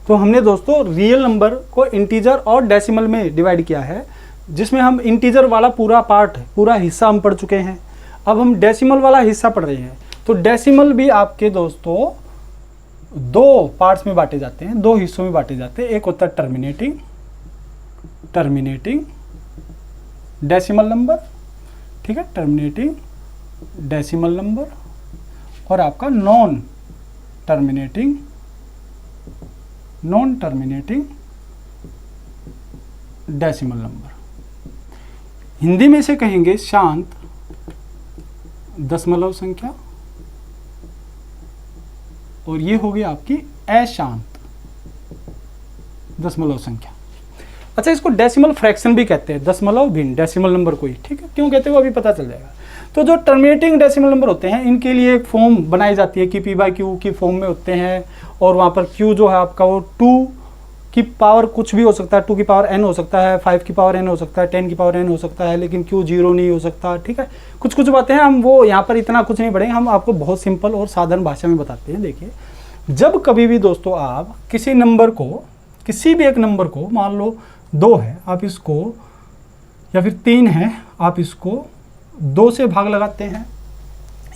तो हमने दोस्तों रियल नंबर को इंटीजर और डेसिमल में डिवाइड किया है, जिसमें हम इंटीजर वाला पूरा पार्ट, पूरा हिस्सा हम पढ़ चुके हैं। अब हम डेसिमल वाला हिस्सा पढ़ रहे हैं। तो डेसिमल भी आपके दोस्तों दो पार्ट्स में बांटे जाते हैं, दो हिस्सों में बांटे जाते हैं। एक होता है टर्मिनेटिंग डेसिमल नंबर, ठीक है, टर्मिनेटिंग डेसिमल नंबर, और आपका non terminating decimal number. Hindi में से कहेंगे शांत दशमलव संख्या, और ये होगी आपकी अशांत दशमलव संख्या। अच्छा, इसको डेसिमल फ्रैक्शन भी कहते हैं, दशमलव भिन्न डेसिमल नंबर को ही, ठीक है। क्यों कहते हैं वो अभी पता चल जाएगा। तो जो टर्मिनेटिंग डेसिमल नंबर होते हैं, इनके लिए एक फॉर्म बनाई जाती है कि p/q की फॉर्म में होते हैं, और वहाँ पर q जो है आपका वो 2 की पावर कुछ भी हो सकता है, 2 की पावर n हो सकता है, 5 की पावर n हो सकता है, 10 की पावर n हो सकता है, लेकिन q 0 नहीं हो सकता, ठीक है। कुछ बातें हैं, हम वो यहाँ पर इतना कुछ नहीं पढ़ेंगे, हम आपको बहुत सिंपल और साधारण भाषा में बताते हैं। देखिए, जब कभी भी दोस्तों आप किसी नंबर को, किसी भी एक नंबर को, मान लो 2 है, आप इसको, या फिर 3 है, आप इसको 2 से भाग लगाते हैं,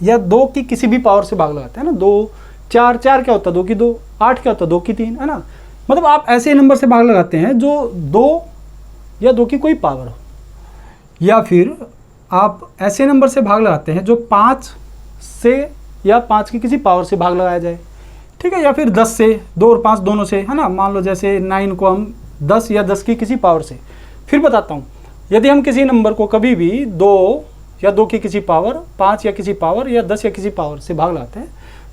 या 2 की किसी भी पावर से भाग लगाते हैं ना। 2 4 क्या होता है, 2 की 2, 8 क्या होता है, 2 की 3, है ना। मतलब आप ऐसे नंबर से भाग लगाते हैं जो 2 या 2 की कोई पावर हो, या फिर आप ऐसे नंबर से भाग लगाते हैं जो 5 से या 5 की किसी पावर से भाग लगाया जाए, ठीक है, या फिर 10 से, 2 और 5 दोनों से, है ना। मान लो जैसे 9 को हम 10 या 10 की किसी पावर से। फिर बताता हूँ, यदि हम किसी नंबर को कभी भी 2 या 2 की किसी पावर, 5 या किसी पावर, या 10 या किसी पावर से भाग लगाते हैं,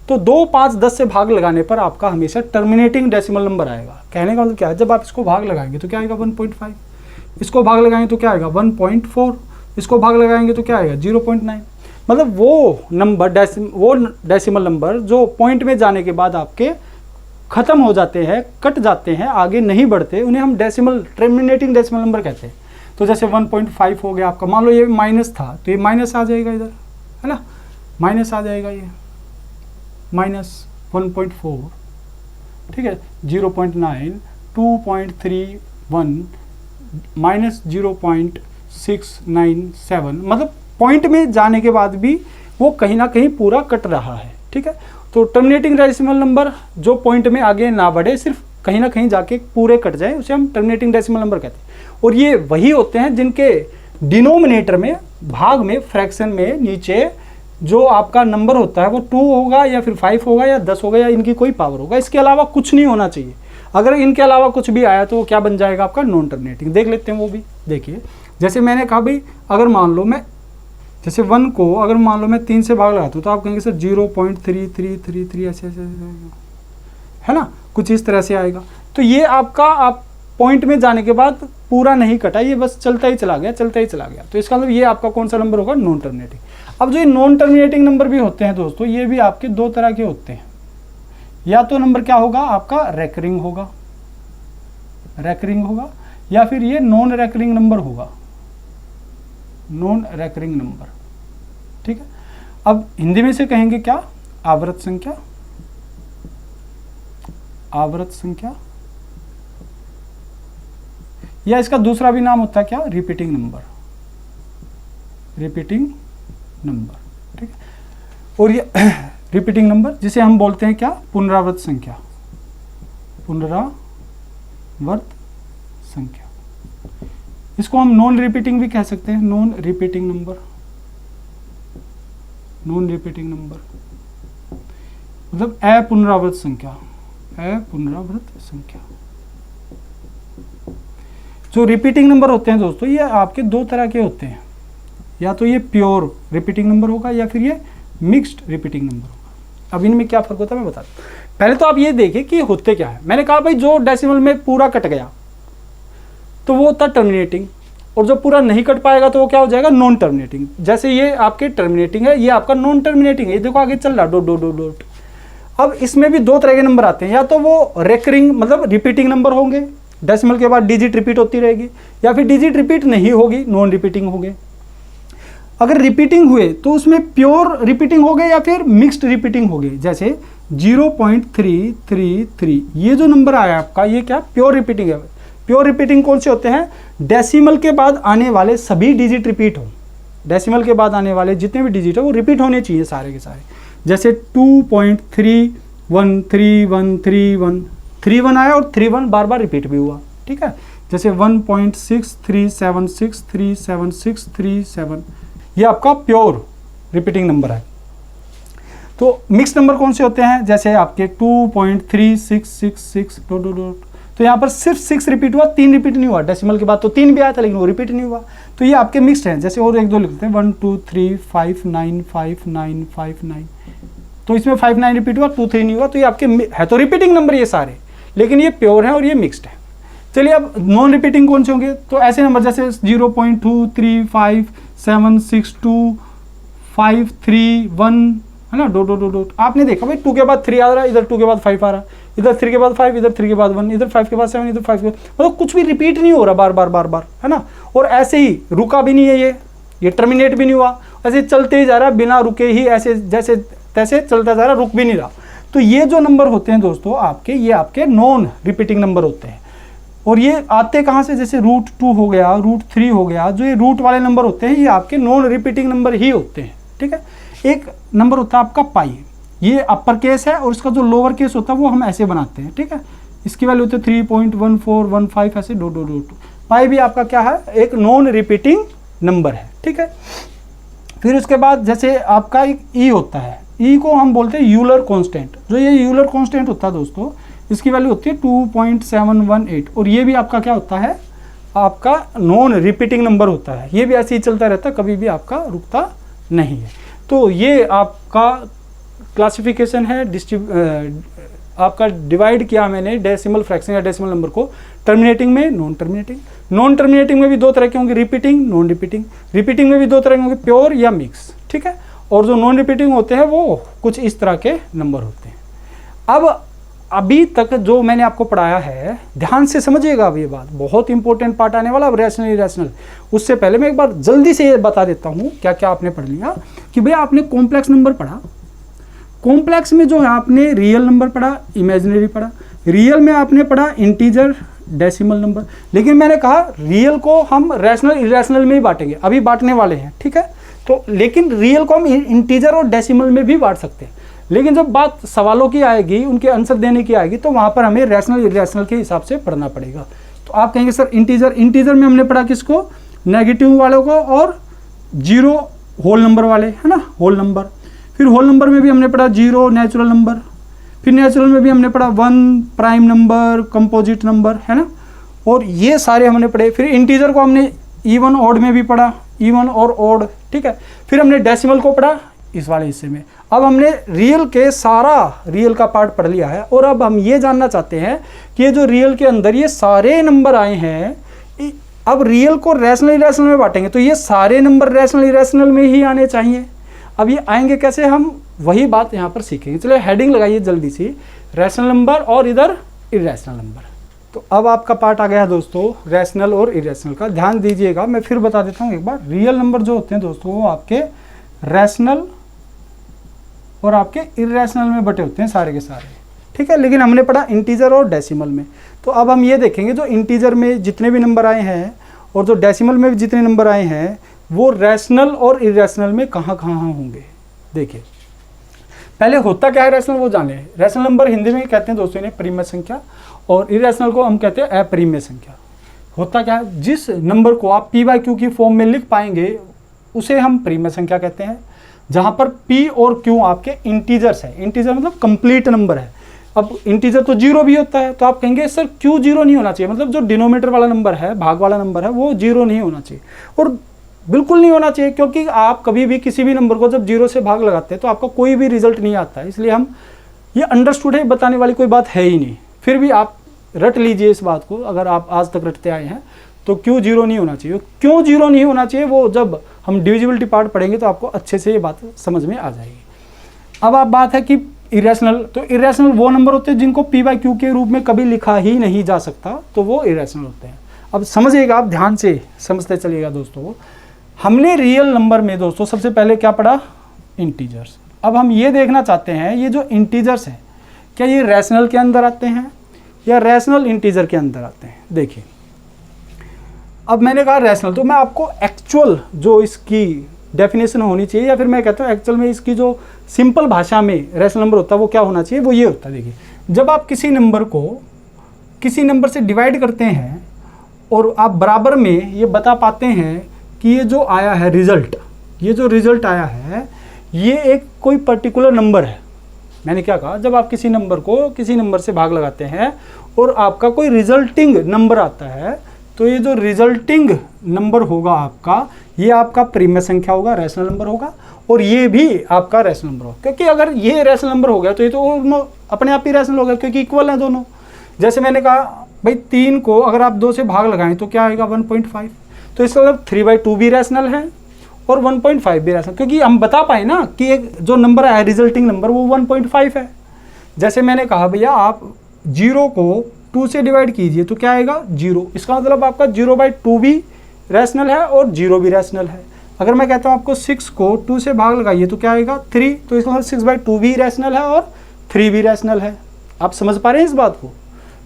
तो 2, 5, 10 से भाग लगाने पर आपका हमेशा टर्मिनेटिंग डेसिमल नंबर आएगा। कहने का मतलब क्या है, जब आप इसको भाग लगाएंगे तो क्या आएगा 1.5, इसको भाग लगाएंगे तो क्या आएगा 1.4, इसको भाग लगाएंगे तो क्या आएगा 0.9। मतलब वो नंबर डेसिमल नंबर जो पॉइंट में जाने के बाद आपके खत्म हो जाते हैं, कट जाते हैं, आगे नहीं बढ़ते, उन्हें हम टर्मिनेटिंग डेसिमल नंबर कहते हैं। तो जैसे 1.5 हो गया आपका, मान लो ये माइनस था, तो ये माइनस आ जाएगा इधर, है ना, माइनस आ जाएगा, ये -1.4, ठीक है, 0.9, 2.31, -0.697। मतलब पॉइंट में जाने के बाद भी वो कहीं ना कहीं पूरा कट रहा है, ठीक है। तो टर्मिनेटिंग डेसिमल नंबर जो पॉइंट में आगे ना बढ़े, सिर्फ कहीं ना कहीं जाके पूरे कट जाए, उसे हम टर्मिनेटिंग डेसिमल नंबर कहते हैं। और ये वही होते हैं जिनके डिनोमिनेटर में, भाग में, फ्रैक्शन में नीचे जो आपका नंबर होता है वो 2 होगा, या फिर 5 होगा, या 10 होगा, या इनकी कोई पावर होगा। इसके अलावा कुछ नहीं होना चाहिए। अगर इनके अलावा कुछ भी आया तो वो क्या बन जाएगा आपका नॉन टर्मिनेटिंग। देख लेते हैं वो भी। देखिए, जैसे मैंने कहा भाई, अगर मान लो मैं जैसे 1 को अगर मान लो मैं 3 से भाग लगाता हूँ, तो आप कहेंगे सर 0.3333 ऐसे, है ना, कुछ इस तरह से आएगा। तो ये आपका आप पॉइंट में जाने के बाद पूरा नहीं कटा, ये बस चलता ही चला गया। तो इसका मतलब ये आपका कौन सा नंबर होगा, नॉन टर्मिनेटिंग। अब जो ये नॉन टर्मिनेटिंग नंबर भी होते हैं दोस्तों, ये भी आपके 2 तरह के होते हैं। या तो नंबर क्या होगा आपका रेकरिंग होगा, या फिर ये नॉन रेकरिंग नंबर होगा, नॉन रेकरिंग नंबर, ठीक है। अब हिंदी में से कहेंगे क्या, आवर्त संख्या, या इसका दूसरा भी नाम होता है क्या, रिपीटिंग नंबर, ठीक है। और ये रिपीटिंग नंबर जिसे हम बोलते हैं क्या, पुनरावर्त संख्या। इसको हम नॉन रिपीटिंग भी कह सकते हैं, नॉन रिपीटिंग नंबर, मतलब अपुनरावृत संख्या। जो रिपीटिंग नंबर होते हैं दोस्तों, ये आपके 2 तरह के होते हैं। या तो ये प्योर रिपीटिंग नंबर होगा, या फिर ये मिक्स्ड रिपीटिंग नंबर होगा। अब इनमें क्या फर्क होता है मैं बता दूं। पहले तो आप ये देखिए कि होते क्या है। मैंने कहा भाई जो डेसिमल में पूरा कट गया तो वो होता टर्मिनेटिंग, और जो पूरा नहीं कट पाएगा तो वो क्या हो जाएगा, नॉन टर्मिनेटिंग। जैसे ये आपके टर्मिनेटिंग है, ये आपका नॉन टर्मिनेटिंग है। ये देखो आगे चल रहा डॉट। अब इसमें भी 2 तरह के नंबर आते हैं, या तो वो रेकरिंग मतलब रिपीटिंग नंबर होंगे, डेसिमल के बाद डिजिट रिपीट होती रहेगी, या फिर डिजिट रिपीट नहीं होगी, नॉन रिपीटिंग होंगे। अगर रिपीटिंग हुए तो उसमें प्योर रिपीटिंग हो गए या फिर मिक्स्ड रिपीटिंग हो गई। जैसे 0.333। ये जो नंबर आया आपका, ये क्या प्योर रिपीटिंग है। प्योर रिपीटिंग कौन से होते हैं? डेसिमल के बाद आने वाले सभी डिजिट रिपीट हो। डेसिमल के बाद आने वाले जितने भी डिजिट हो वो रिपीट होने चाहिए सारे के सारे। जैसे 2.313131 आया और 31 बार बार रिपीट भी हुआ, ठीक है। जैसे 1.6376376377, ये आपका प्योर रिपीटिंग नंबर है। तो मिक्स नंबर कौन से होते हैं? जैसे आपके 2.3666 तो यहाँ पर सिर्फ 6 रिपीट हुआ, 3 रिपीट नहीं हुआ। डेसिमल के बाद तो 3 भी आया था लेकिन वो रिपीट नहीं हुआ, तो ये आपके मिक्स्ड हैं। जैसे और एक दो लिखते हैं 1 2 3 5 9 5 9 5 9, तो इसमें 5 9 रिपीट हुआ, 2 3 नहीं हुआ, तो ये आपके है तो रिपीटिंग नंबर ये सारे, लेकिन ये प्योर है और ये मिक्स्ड है। चलिए अब नॉन रिपीटिंग कौन से होंगे? तो ऐसे नंबर जैसे 0.235762531 है ना, डॉट। आपने देखा भाई 2 के बाद 3 आ रहा है, इधर 2 के बाद 5 आ रहा है, इधर 3 के बाद 5, इधर 3 के बाद 1, इधर 5 के बाद 7, इधर 5 के बाद, मतलब कुछ भी रिपीट नहीं हो रहा बार बार, है ना। और ऐसे ही रुका भी नहीं है, ये टर्मिनेट भी नहीं हुआ, ऐसे चलते ही जा रहा है बिना रुके ही, ऐसे जैसे तैसे चलता जा रहा, रुक भी नहीं रहा। तो ये जो नंबर होते हैं दोस्तों आपके, ये आपके नॉन रिपीटिंग नंबर होते हैं। और ये आते कहाँ से? जैसे √2 हो गया, √3 हो गया, जो ये रूट वाले नंबर होते हैं ये आपके नॉन रिपीटिंग नंबर ही होते हैं, ठीक है। एक नंबर होता है आपका पाई, ये अपर केस है और इसका जो लोअर केस होता है वो हम ऐसे बनाते हैं, ठीक है। इसकी वैल्यू होती है 3.1415 ऐसे डॉट। पाई भी आपका क्या है? एक नॉन रिपीटिंग नंबर है, ठीक है। फिर उसके बाद जैसे आपका एक ई होता है, ई को हम बोलते हैं यूलर कांस्टेंट। जो ये यूलर कांस्टेंट होता है दोस्तों, इसकी वैल्यू होती है 2.718 और ये भी आपका क्या होता है? आपका नॉन रिपीटिंग नंबर होता है। ये भी ऐसे ही चलता रहता है, कभी भी आपका रुकता नहीं है। तो ये आपका क्लासिफिकेशन है, आपका डिवाइड किया मैंने डेसिमल फ्रैक्शन या डेसिमल नंबर को टर्मिनेटिंग में, नॉन टर्मिनेटिंग। नॉन टर्मिनेटिंग में भी 2 तरह के होंगे, रिपीटिंग, नॉन रिपीटिंग। रिपीटिंग में भी 2 तरह के होंगे, प्योर या मिक्स, ठीक है। और जो नॉन रिपीटिंग होते हैं वो कुछ इस तरह के नंबर होते हैं। अब अभी तक जो मैंने आपको पढ़ाया है, ध्यान से समझिएगा। अब ये बात बहुत इंपॉर्टेंट पार्ट आने वाला, अब रैशनल इरेशनल। उससे पहले मैं एक बार जल्दी से ये बता देता हूँ क्या क्या आपने पढ़ लिया। कि भैया आपने कॉम्प्लेक्स नंबर पढ़ा, कॉम्प्लेक्स में जो है आपने रियल नंबर पढ़ा, इमेजिनरी पढ़ा। रियल में आपने पढ़ा इंटीजर, डेसिमल नंबर। लेकिन मैंने कहा रियल को हम रैशनल इरेशनल में ही बांटेंगे, अभी बांटने वाले हैं, ठीक है। तो लेकिन रियल को हम इंटीजर और डेसिमल में भी बांट सकते हैं, लेकिन जब बात सवालों की आएगी, उनके आंसर देने की आएगी, तो वहाँ पर हमें रैशनल इरेशनल के हिसाब से पढ़ना पड़ेगा। तो आप कहेंगे सर इंटीजर में हमने पढ़ा किसको? नेगेटिव वालों को और 0 होल नंबर वाले, है ना, होल नंबर। फिर होल नंबर में भी हमने पढ़ा 0 नेचुरल नंबर। फिर नेचुरल में भी हमने पढ़ा 1 प्राइम नंबर, कंपोजिट नंबर, है ना। और ये सारे हमने पढ़े। फिर इंटीजर को हमने इवन ऑड में भी पढ़ा, इवन और ऑड, ठीक है। फिर हमने डेसिमल को पढ़ा इस वाले हिस्से में। अब हमने रियल के सारा रियल का पार्ट पढ़ लिया है और अब हम ये जानना चाहते हैं कि ये जो रियल के अंदर ये सारे नंबर आए हैं, अब रियल को रैशनल इरेशनल में बांटेंगे, तो ये सारे नंबर रैशनल इरेशनल में ही आने चाहिए। अब ये आएंगे कैसे, हम वही बात यहाँ पर सीखेंगे। चलिए हेडिंग लगाइए जल्दी सी, रैशनल नंबर और इधर इरेशनल नंबर। तो अब आपका पार्ट आ गया है दोस्तों रैशनल और इरेशनल का। ध्यान दीजिएगा, मैं फिर बता देता हूँ एक बार। रियल नंबर जो होते हैं दोस्तों वो आपके रैशनल और आपके इरेशनल में बटे होते हैं सारे के सारे, ठीक है। लेकिन हमने पढ़ा इंटीजर और डेसिमल में। तो अब हम ये देखेंगे जो इंटीजर में जितने भी नंबर आए हैं और जो डेसिमल में भी जितने नंबर आए हैं वो रैशनल और इरेशनल में कहाँ कहाँ होंगे। देखिए पहले होता क्या है रैशनल वो जाने। रैशनल नंबर हिंदी में कहते हैं दोस्तों इन्हें परिमेय संख्या, और इरेशनल को हम कहते हैं अपरिमेय संख्या। होता क्या है, जिस नंबर को आप p/q की फॉर्म में लिख पाएंगे उसे हम परिमेय संख्या कहते हैं। जहाँ पर p और q आपके इंटीजर्स है, इंटीजर मतलब कंप्लीट नंबर है। अब इंटीजर तो 0 भी होता है, तो आप कहेंगे सर q 0 नहीं होना चाहिए, मतलब जो डिनोमिनेटर वाला नंबर है, भाग वाला नंबर है, वो 0 नहीं होना चाहिए। और बिल्कुल नहीं होना चाहिए, क्योंकि आप कभी भी किसी भी नंबर को जब 0 से भाग लगाते हैं तो आपका कोई भी रिजल्ट नहीं आता है। इसलिए हम ये अंडरस्टूड है, बताने वाली कोई बात है ही नहीं। फिर भी आप रट लीजिए इस बात को, अगर आप आज तक रटते आए हैं तो क्यों 0 नहीं होना चाहिए। क्यों 0 नहीं होना चाहिए वो जब हम डिविजिबिलिटी पार्ट पढ़ेंगे तो आपको अच्छे से ये बात समझ में आ जाएगी। अब आप बात है कि इरेशनल, तो इरेशनल वो नंबर होते हैं जिनको p/q के रूप में कभी लिखा ही नहीं जा सकता, तो वो इरेशनल होते हैं। अब समझिएगा, आप ध्यान से समझते चलिएगा दोस्तों। हमने रियल नंबर में दोस्तों सबसे पहले क्या पढ़ा, इंटीजर्स। अब हम ये देखना चाहते हैं ये जो इंटीजर्स हैं क्या ये रैशनल के अंदर आते हैं या रैशनल इंटीजर के अंदर आते हैं। देखिए अब मैंने कहा रैशनल, तो मैं आपको एक्चुअल जो इसकी डेफिनेशन होनी चाहिए या फिर मैं कहता हूँ एक्चुअल में इसकी जो सिंपल भाषा में रैशनल नंबर होता है वो क्या होना चाहिए, वो ये होता है। देखिए जब आप किसी नंबर को किसी नंबर से डिवाइड करते हैं और आप बराबर में ये बता पाते हैं कि ये जो आया है रिजल्ट, ये जो रिजल्ट आया है ये एक कोई पर्टिकुलर नंबर है। मैंने क्या कहा, जब आप किसी नंबर को किसी नंबर से भाग लगाते हैं और आपका कोई रिजल्टिंग नंबर आता है तो ये जो रिजल्टिंग नंबर होगा आपका, ये आपका प्रीमिय संख्या होगा, रैशनल नंबर होगा, और ये भी आपका रैशनल नंबर होगा। क्योंकि अगर ये रैशनल नंबर हो गया तो ये तो अपने आप ही रैशनल हो गया क्योंकि इक्वल है दोनों। जैसे मैंने कहा भाई 3 को अगर आप 2 से भाग लगाएं तो क्या आएगा 1.5, तो इसका मतलब 3/2 भी रैशनल है और 1.5 भी रैशनल, क्योंकि हम बता पाए ना कि एक जो नंबर है रिजल्टिंग नंबर वो 1.5 है। जैसे मैंने कहा भैया आप 0 को 2 से डिवाइड कीजिए तो क्या आएगा 0, इसका मतलब आपका 0/2 भी रैशनल है और 0 भी रैशनल है। अगर मैं कहता हूँ आपको 6 को 2 से भाग लगाइए तो क्या आएगा 3, तो इसका मतलब 6/2 भी रैशनल है और 3 भी रैशनल है। आप समझ पा रहे हैं इस बात को।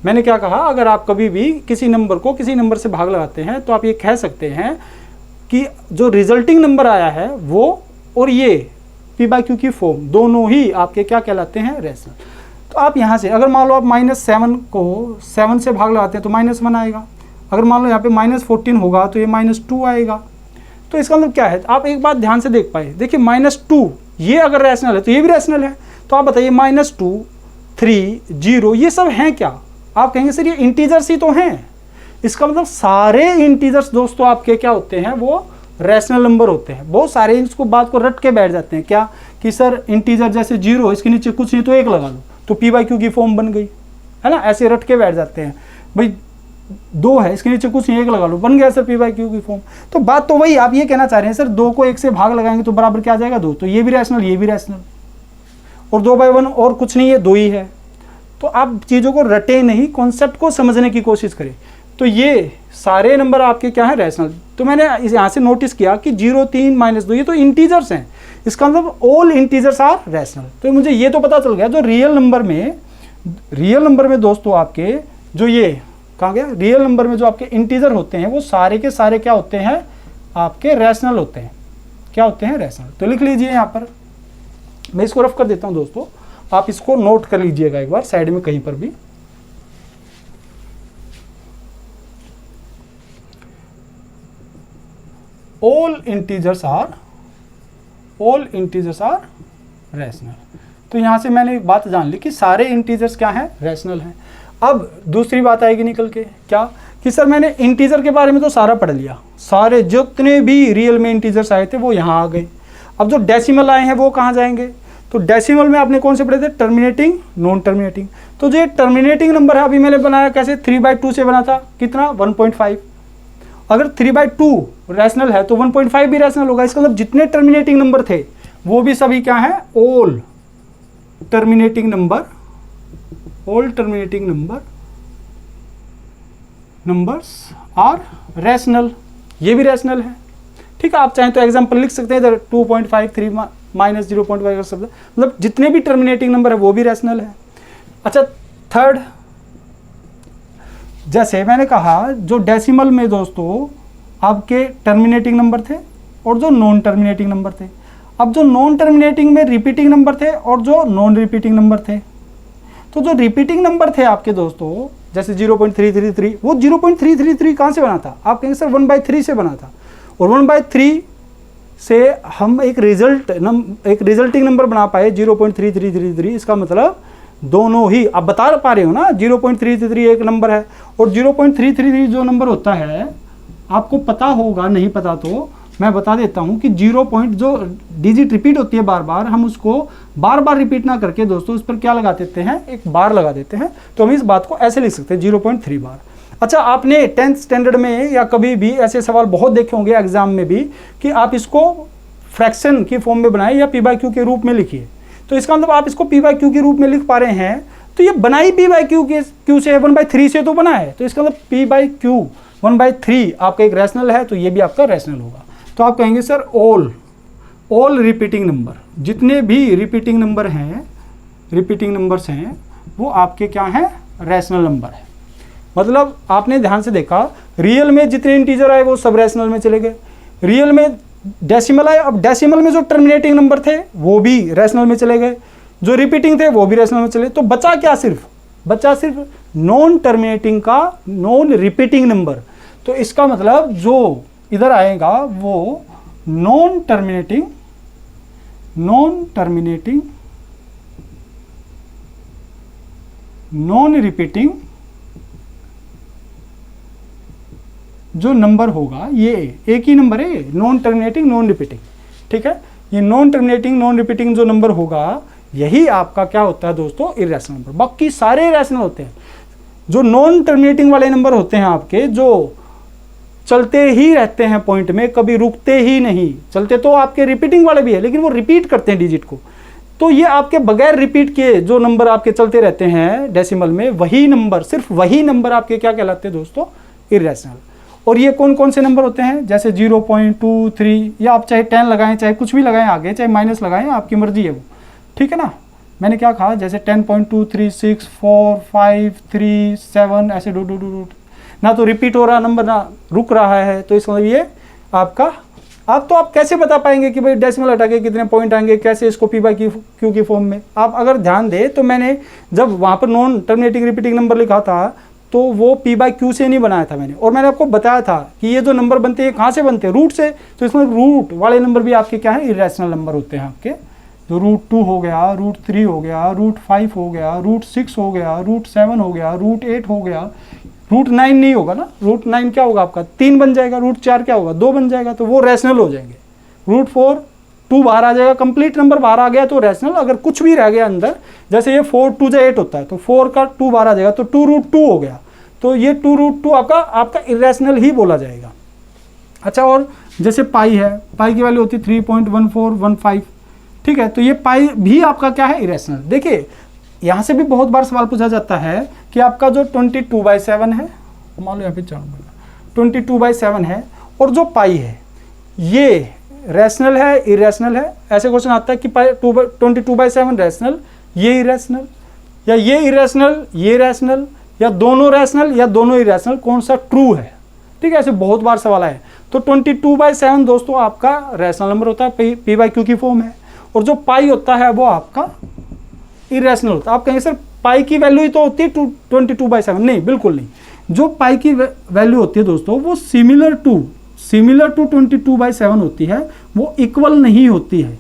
मैंने क्या कहा, अगर आप कभी भी किसी नंबर को किसी नंबर से भाग लगाते हैं तो आप ये कह सकते हैं कि जो रिजल्टिंग नंबर आया है वो और ये p/q की फॉर्म दोनों ही आपके क्या कहलाते हैं, रैशनल। तो आप यहाँ से अगर मान लो आप -7 को 7 से भाग लगाते हैं तो -1 आएगा। अगर मान लो यहाँ पे -14 होगा तो ये -2 आएगा। तो इसका मतलब क्या है, आप एक बात ध्यान से देख पाए, देखिए -2 ये अगर रैशनल है तो ये भी रैशनल है। तो आप बताइए -2, 3, 0 ये सब हैं क्या? आप कहेंगे सर ये इंटीजर्स ही तो हैं। इसका मतलब सारे इंटीजर्स दोस्तों आपके क्या होते हैं, वो रैशनल नंबर होते हैं। बहुत सारे इसको बात को रट के बैठ जाते हैं क्या कि सर इंटीजर जैसे 0 इसके नीचे कुछ नहीं तो 1 लगा लो तो p/q की फॉर्म बन गई, है ना। ऐसे रट के बैठ जाते हैं, भाई 2 है इसके नीचे कुछ नहीं 1 लगा लो बन गया सर p/q की फॉर्म। तो बात तो वही आप ये कहना चाह रहे हैं सर 2 को 1 से भाग लगाएंगे तो बराबर क्या आ जाएगा 2, तो ये भी रैशनल ये भी रैशनल, और 2/1 और कुछ नहीं है 2 ही है। तो आप चीज़ों को रटे नहीं, कॉन्सेप्ट को समझने की कोशिश करें। तो ये सारे नंबर आपके क्या है, रैशनल। तो मैंने यहाँ से नोटिस किया कि 0, 3, -2 ये तो इंटीजर्स हैं, इसका मतलब ऑल इंटीजर्स आर रैशनल। तो मुझे ये तो पता चल गया जो रियल नंबर में दोस्तों आपके जो ये कहाँ गया, रियल नंबर में जो आपके इंटीजर होते हैं वो सारे के सारे क्या होते हैं, आपके रैशनल होते हैं। क्या होते हैं, रैशनल। तो लिख लीजिए यहाँ पर, मैं इसको रफ कर देता हूँ दोस्तों, आप इसको नोट कर लीजिएगा एक बार साइड में कहीं पर भी। All integers are rational. तो यहां से मैंने एक बात जान ली कि सारे इंटीजर्स क्या हैं, रैशनल हैं। अब दूसरी बात आएगी निकल के क्या कि सर मैंने इंटीजर के बारे में तो सारा पढ़ लिया, सारे जितने भी रियल में इंटीजर्स आए थे वो यहाँ आ गए। अब जो डेसिमल आए हैं वो कहाँ जाएंगे, तो डेसिमल में आपने कौन से पढ़े थे, टर्मिनेटिंग, नॉन टर्मिनेटिंग। तो जो टर्मिनेटिंग नंबर है अभी मैंने बनाया कैसे, 3/2 से बना था, कितना 1.5। अगर 3/2 रैशनल है तो 1.5 भी रैशनल होगा। इसका मतलब जितने टर्मिनेटिंग नंबर थे वो भी सभी क्या है, all terminating numbers are rational, ये भी रैशनल है। ठीक है, आप चाहें तो एग्जांपल लिख सकते हैं इधर 2.5, 3 -0.5 शब्द, मतलब जितने भी टर्मिनेटिंग नंबर है वो भी रैशनल है। अच्छा थर्ड, जैसे मैंने कहा जो डेसिमल में दोस्तों आपके टर्मिनेटिंग नंबर थे और जो नॉन टर्मिनेटिंग नंबर थे। अब जो नॉन टर्मिनेटिंग में रिपीटिंग नंबर थे और जो नॉन रिपीटिंग नंबर थे, तो जो रिपीटिंग नंबर थे आपके दोस्तों जैसे 0.333, वो 0.333 कहाँ से बना था, आप कहेंगे सर 1/3 से बना था। और 1/3 से हम एक रिजल्टिंग नंबर बना पाए 0.3333। इसका मतलब दोनों ही आप बता पा रहे हो ना, 0.333 एक नंबर है और 0.333 जो नंबर होता है आपको पता होगा, नहीं पता तो मैं बता देता हूं कि 0 पॉइंट जो डिजिट रिपीट होती है बार बार, हम उसको बार बार रिपीट ना करके दोस्तों उस पर क्या लगा देते हैं, एक बार लगा देते हैं। तो हम इस बात को ऐसे लिख सकते हैं 0.3 बार। अच्छा आपने 10th स्टैंडर्ड में या कभी भी ऐसे सवाल बहुत देखे होंगे एग्जाम में भी कि आप इसको फ्रैक्शन की फॉर्म में बनाए या p/q के रूप में लिखिए। तो इसका मतलब आप इसको p/q के रूप में लिख पा रहे हैं, तो ये बनाई p/q से 1/3 से तो बना है, तो इसका मतलब p/q 1/3 आपका एक रैशनल है, तो ये भी आपका रैशनल होगा। तो आप कहेंगे सर ऑल रिपीटिंग नंबर, जितने भी रिपीटिंग नंबर्स हैं वो आपके क्या हैं, रैशनल नंबर है। मतलब आपने ध्यान से देखा, रियल में जितने इंटीजर आए वो सब रैशनल में चले गए, रियल में डेसिमल आए, अब डेसिमल में जो टर्मिनेटिंग नंबर थे वो भी रैशनल में चले गए, जो रिपीटिंग थे वो भी रैशनल में चले, तो बचा क्या, बचा सिर्फ नॉन टर्मिनेटिंग का नॉन रिपीटिंग नंबर। तो इसका मतलब जो इधर आएगा वो नॉन टर्मिनेटिंग नॉन रिपीटिंग जो नंबर होगा, ये एक ही नंबर है, नॉन टर्मिनेटिंग नॉन रिपीटिंग, ठीक है। ये नॉन टर्मिनेटिंग नॉन रिपीटिंग जो नंबर होगा यही आपका क्या होता है दोस्तों, इर्रेशनल नंबर। बाकी सारे रैशनल होते हैं। जो नॉन टर्मिनेटिंग वाले नंबर होते हैं आपके, जो चलते ही रहते हैं पॉइंट में, कभी रुकते ही नहीं, चलते तो आपके रिपीटिंग वाले भी है लेकिन वो रिपीट करते हैं डिजिट को, तो ये आपके बगैर रिपीट किए जो नंबर आपके चलते रहते हैं डेसिमल में, वही नंबर, सिर्फ वही नंबर आपके क्या कहलाते हैं दोस्तों, इर्रेशनल। और ये कौन कौन से नंबर होते हैं, जैसे 0.23, या आप चाहे 10 लगाएं, चाहे कुछ भी लगाएं आगे, चाहे माइनस लगाएं, आपकी मर्जी है वो, ठीक है ना। मैंने क्या कहा, जैसे 10.236 4 5 3 7 ऐसे डू ना तो रिपीट हो रहा नंबर, ना रुक रहा है, तो इसका मतलब ये आपका, आप कैसे बता पाएंगे कि भाई डेसिमल हटा के कितने पॉइंट आएंगे, कैसे इसको पी बाई क्यू की फॉर्म में। आप अगर ध्यान दें तो मैंने जब वहाँ पर नॉन टर्मिनेटिंग रिपीटिंग नंबर लिखा था तो वो पी बाई क्यू से नहीं बनाया था मैंने, और मैंने आपको बताया था कि ये जो नंबर बनते हैं कहाँ से बनते हैं, रूट से। तो इसमें रूट वाले नंबर भी आपके क्या है, इर्रेशनल नंबर होते हैं आपके। तो √2 हो गया, √3 हो गया, √5 हो गया, √6 हो गया, √7 हो गया, √8 हो गया, √9 नहीं होगा ना, √9 क्या होगा आपका 3 बन जाएगा, √4 क्या होगा 2 बन जाएगा, तो वो रैशनल हो जाएंगे। √4 2 बाहर आ जाएगा, कंप्लीट नंबर बाहर आ गया तो रैशनल। अगर कुछ भी रह गया अंदर, जैसे ये 4 2 से 8 होता है, तो 4 का 2 बाहर आ जाएगा तो 2√2 हो गया, तो ये 2√2 आपका इर्रेशनल ही बोला जाएगा। अच्छा, और जैसे पाई है, पाई की वैल्यू होती है 3.1415, ठीक है, तो ये पाई भी आपका क्या है, इर्रेशनल। देखिए यहाँ से भी बहुत बार सवाल पूछा जाता है कि आपका जो 22/7 है, मान लो यहाँ पे 22/7 है, और जो पाई है ये रैशनल है इरेशनल है। ऐसे क्वेश्चन आता है कि 22/7 रैशनल, ये इरेशनल, या ये इरेशनल ये रैशनल, या दोनों रैशनल या दोनों इरेशनल, कौन सा ट्रू है, ठीक है। ऐसे बहुत बार सवाल आए। तो 22/7 दोस्तों आपका रैशनल नंबर होता है, पी बाई क्यू की फॉर्म है, और जो पाई होता है वो आपका इरेशनल होता है। आप कहेंगे सर पाई की वैल्यू ही तो होती है 22/7, नहीं, बिल्कुल नहीं। जो पाई की वैल्यू होती है दोस्तों वो सिमिलर टू 22/7 होती है, वो इक्वल नहीं होती है,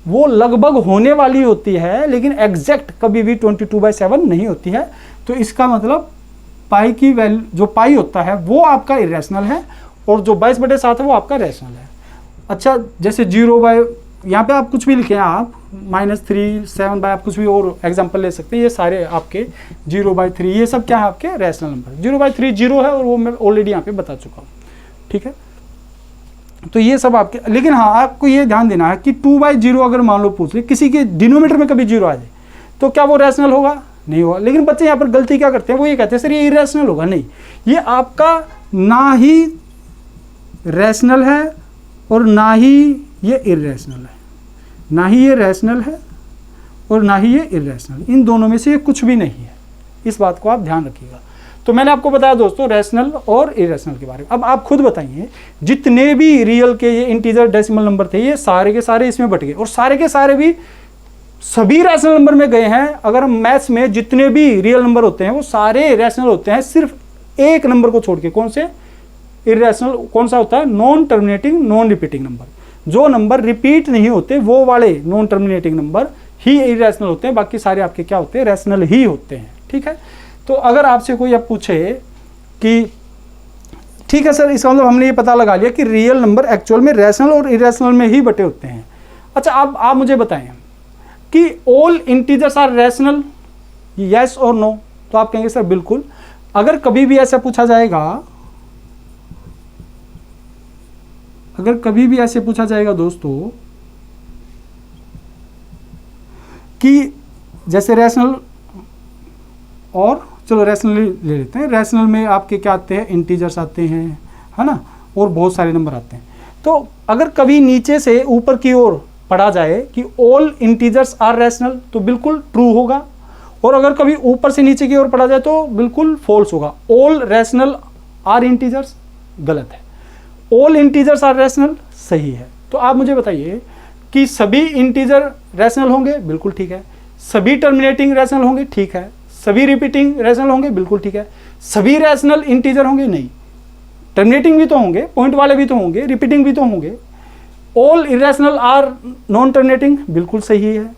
वो लगभग होने वाली होती है, लेकिन एग्जैक्ट कभी भी 22/7 नहीं होती है। तो इसका मतलब पाई की वैल्यू, जो पाई होता है वो आपका इरेशनल है, और जो 22/7 है वो आपका रैशनल है। अच्छा, जैसे 0 यहाँ पे आप कुछ भी लिखें, आप -3 7 आप कुछ भी और एग्जांपल ले सकते हैं, ये सारे आपके 0/3 ये सब क्या है, आपके रैशनल नंबर। 0/3 0 है, और वो मैं ऑलरेडी यहाँ पे बता चुका हूँ, ठीक है। तो ये सब आपके, लेकिन हाँ आपको ये ध्यान देना है कि 2/0 अगर मान लो पूछ ले, किसी के डिनोमीटर में कभी 0 आ जाए तो क्या वो रैशनल होगा, नहीं होगा। लेकिन बच्चे यहाँ पर गलती क्या करते हैं, वो ये कहते हैं सर ये इरेशनल होगा, नहीं, ये आपका ना ही रैशनल है और ना ही ये इरेशनल है, ना ही ये रैशनल है और ना ही ये इरेशनल, इन दोनों में से ये कुछ भी नहीं है। इस बात को आप ध्यान रखिएगा। तो मैंने आपको बताया दोस्तों रैशनल और इरेशनल के बारे में। अब आप खुद बताइए, जितने भी रियल के ये इंटीजर डेसिमल नंबर थे, ये सारे के सारे इसमें बट गए, और सारे के सारे भी सभी रैशनल नंबर में गए हैं। अगर हम मैथ्स में जितने भी रियल नंबर होते हैं वो सारे रैशनल होते हैं, सिर्फ एक नंबर को छोड़ के। कौन से, इरेशनल कौन सा होता है, non terminating non repeating number. जो नंबर रिपीट नहीं होते वो वाले नॉन टर्मिनेटिंग नंबर ही इरेशनल होते हैं, बाकी सारे आपके क्या होते हैं, रैशनल ही होते हैं, ठीक है। तो अगर आपसे कोई अब पूछे कि ठीक है सर, इसका मतलब हमने ये पता लगा लिया कि रियल नंबर एक्चुअल में रैशनल और इरेशनल में ही बटे होते हैं। अच्छा, अब आप मुझे बताएं कि all integers are rational, yes और नो, तो आप कहेंगे सर बिल्कुल। अगर कभी भी ऐसा पूछा जाएगा, अगर कभी भी ऐसे पूछा जाएगा दोस्तों कि जैसे रैशनल, और चलो रैशनल ले लेते हैं, रैशनल में आपके क्या आते हैं, इंटीजर्स आते हैं, है ना, और बहुत सारे नंबर आते हैं। तो अगर कभी नीचे से ऊपर की ओर पढ़ा जाए कि ऑल इंटीजर्स आर रैशनल तो बिल्कुल ट्रू होगा, और अगर कभी ऊपर से नीचे की ओर पढ़ा जाए तो बिल्कुल फॉल्स होगा। ऑल रैशनल आर इंटीजर्स गलत है, ऑल इंटीजर्स आर रैशनल सही है। तो आप मुझे बताइए कि सभी इंटीजर रैशनल होंगे, बिल्कुल ठीक है। सभी टर्मिनेटिंग रैशनल होंगे, ठीक है। सभी रिपीटिंग रैशनल होंगे, बिल्कुल ठीक है। सभी रैशनल इंटीजर होंगे, नहीं। टर्मिनेटिंग भी तो होंगे, पॉइंट वाले भी तो होंगे, रिपीटिंग भी तो होंगे। All irrational are non terminating, बिल्कुल सही है।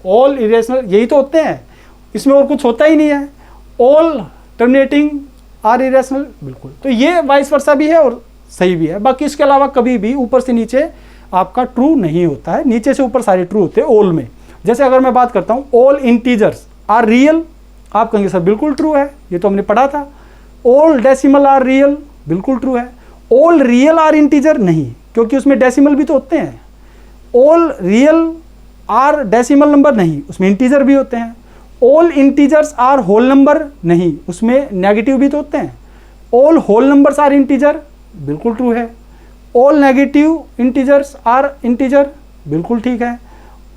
ऑल इरेशनल यही तो होते हैं, इसमें और कुछ होता ही नहीं है। ऑल टर्मिनेटिंग आर इरेशनल, बिल्कुल। तो ये वाइस वर्सा भी है और सही भी है। बाकी इसके अलावा कभी भी ऊपर से नीचे आपका ट्रू नहीं होता है, नीचे से ऊपर सारे ट्रू होते हैं ऑल में। जैसे अगर मैं बात करता हूँ ऑल इंटीजर्स आर रियल, आप कहेंगे सर बिल्कुल ट्रू है, ये तो हमने पढ़ा था। ऑल डेसिमल आर रियल, बिल्कुल ट्रू है। ऑल रियल आर इंटीजर, नहीं, क्योंकि उसमें डेसिमल भी तो होते हैं। ऑल रियल आर डेसिमल नंबर, नहीं, उसमें इंटीजर भी होते हैं। All integers are whole number, नहीं, उसमें नेगेटिव भी तो होते हैं। All whole numbers are integer, बिल्कुल ट्रू है। All negative integers are integer, बिल्कुल ठीक है।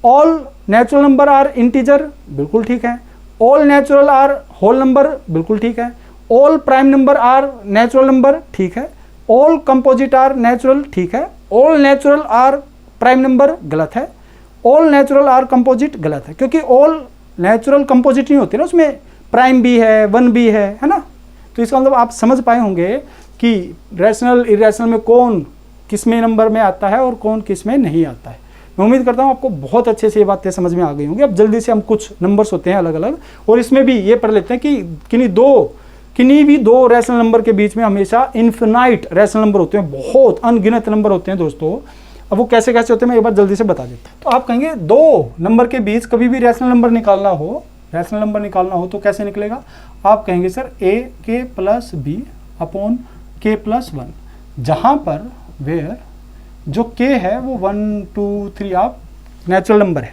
All natural number are integer, बिल्कुल ठीक है। All natural are whole number, बिल्कुल ठीक है। All prime number are natural number, ठीक है। ऑल कंपोजिट आर नेचुरल, ठीक है। All natural are prime number, गलत है। ऑल नेचुरल आर कंपोजिट, गलत है, क्योंकि ऑल नेचुरल कंपोजिट नहीं होती ना, उसमें प्राइम भी है, वन भी है ना। तो इसका मतलब आप समझ पाए होंगे कि रैशनल इरेशनल में कौन किस में नंबर में आता है और कौन किस में नहीं आता है। मैं उम्मीद करता हूँ आपको बहुत अच्छे से ये बातें समझ में आ गई होंगी। अब जल्दी से हम कुछ नंबर्स होते हैं अलग अलग, और इसमें भी ये पढ़ लेते हैं कि किन्हीं भी दो रैशनल नंबर के बीच में हमेशा इन्फिनाइट रैशनल नंबर होते हैं, बहुत अनगिनत नंबर होते हैं दोस्तों। अब वो कैसे कैसे होते हैं मैं एक बार जल्दी से बता देता हूँ। तो आप कहेंगे दो नंबर के बीच कभी भी रैशनल नंबर निकालना हो तो कैसे निकलेगा? आप कहेंगे सर ए के प्लस बी अपॉन के प्लस वन, जहाँ पर वेयर जो k है वो 1 2 3 आप नेचुरल नंबर है,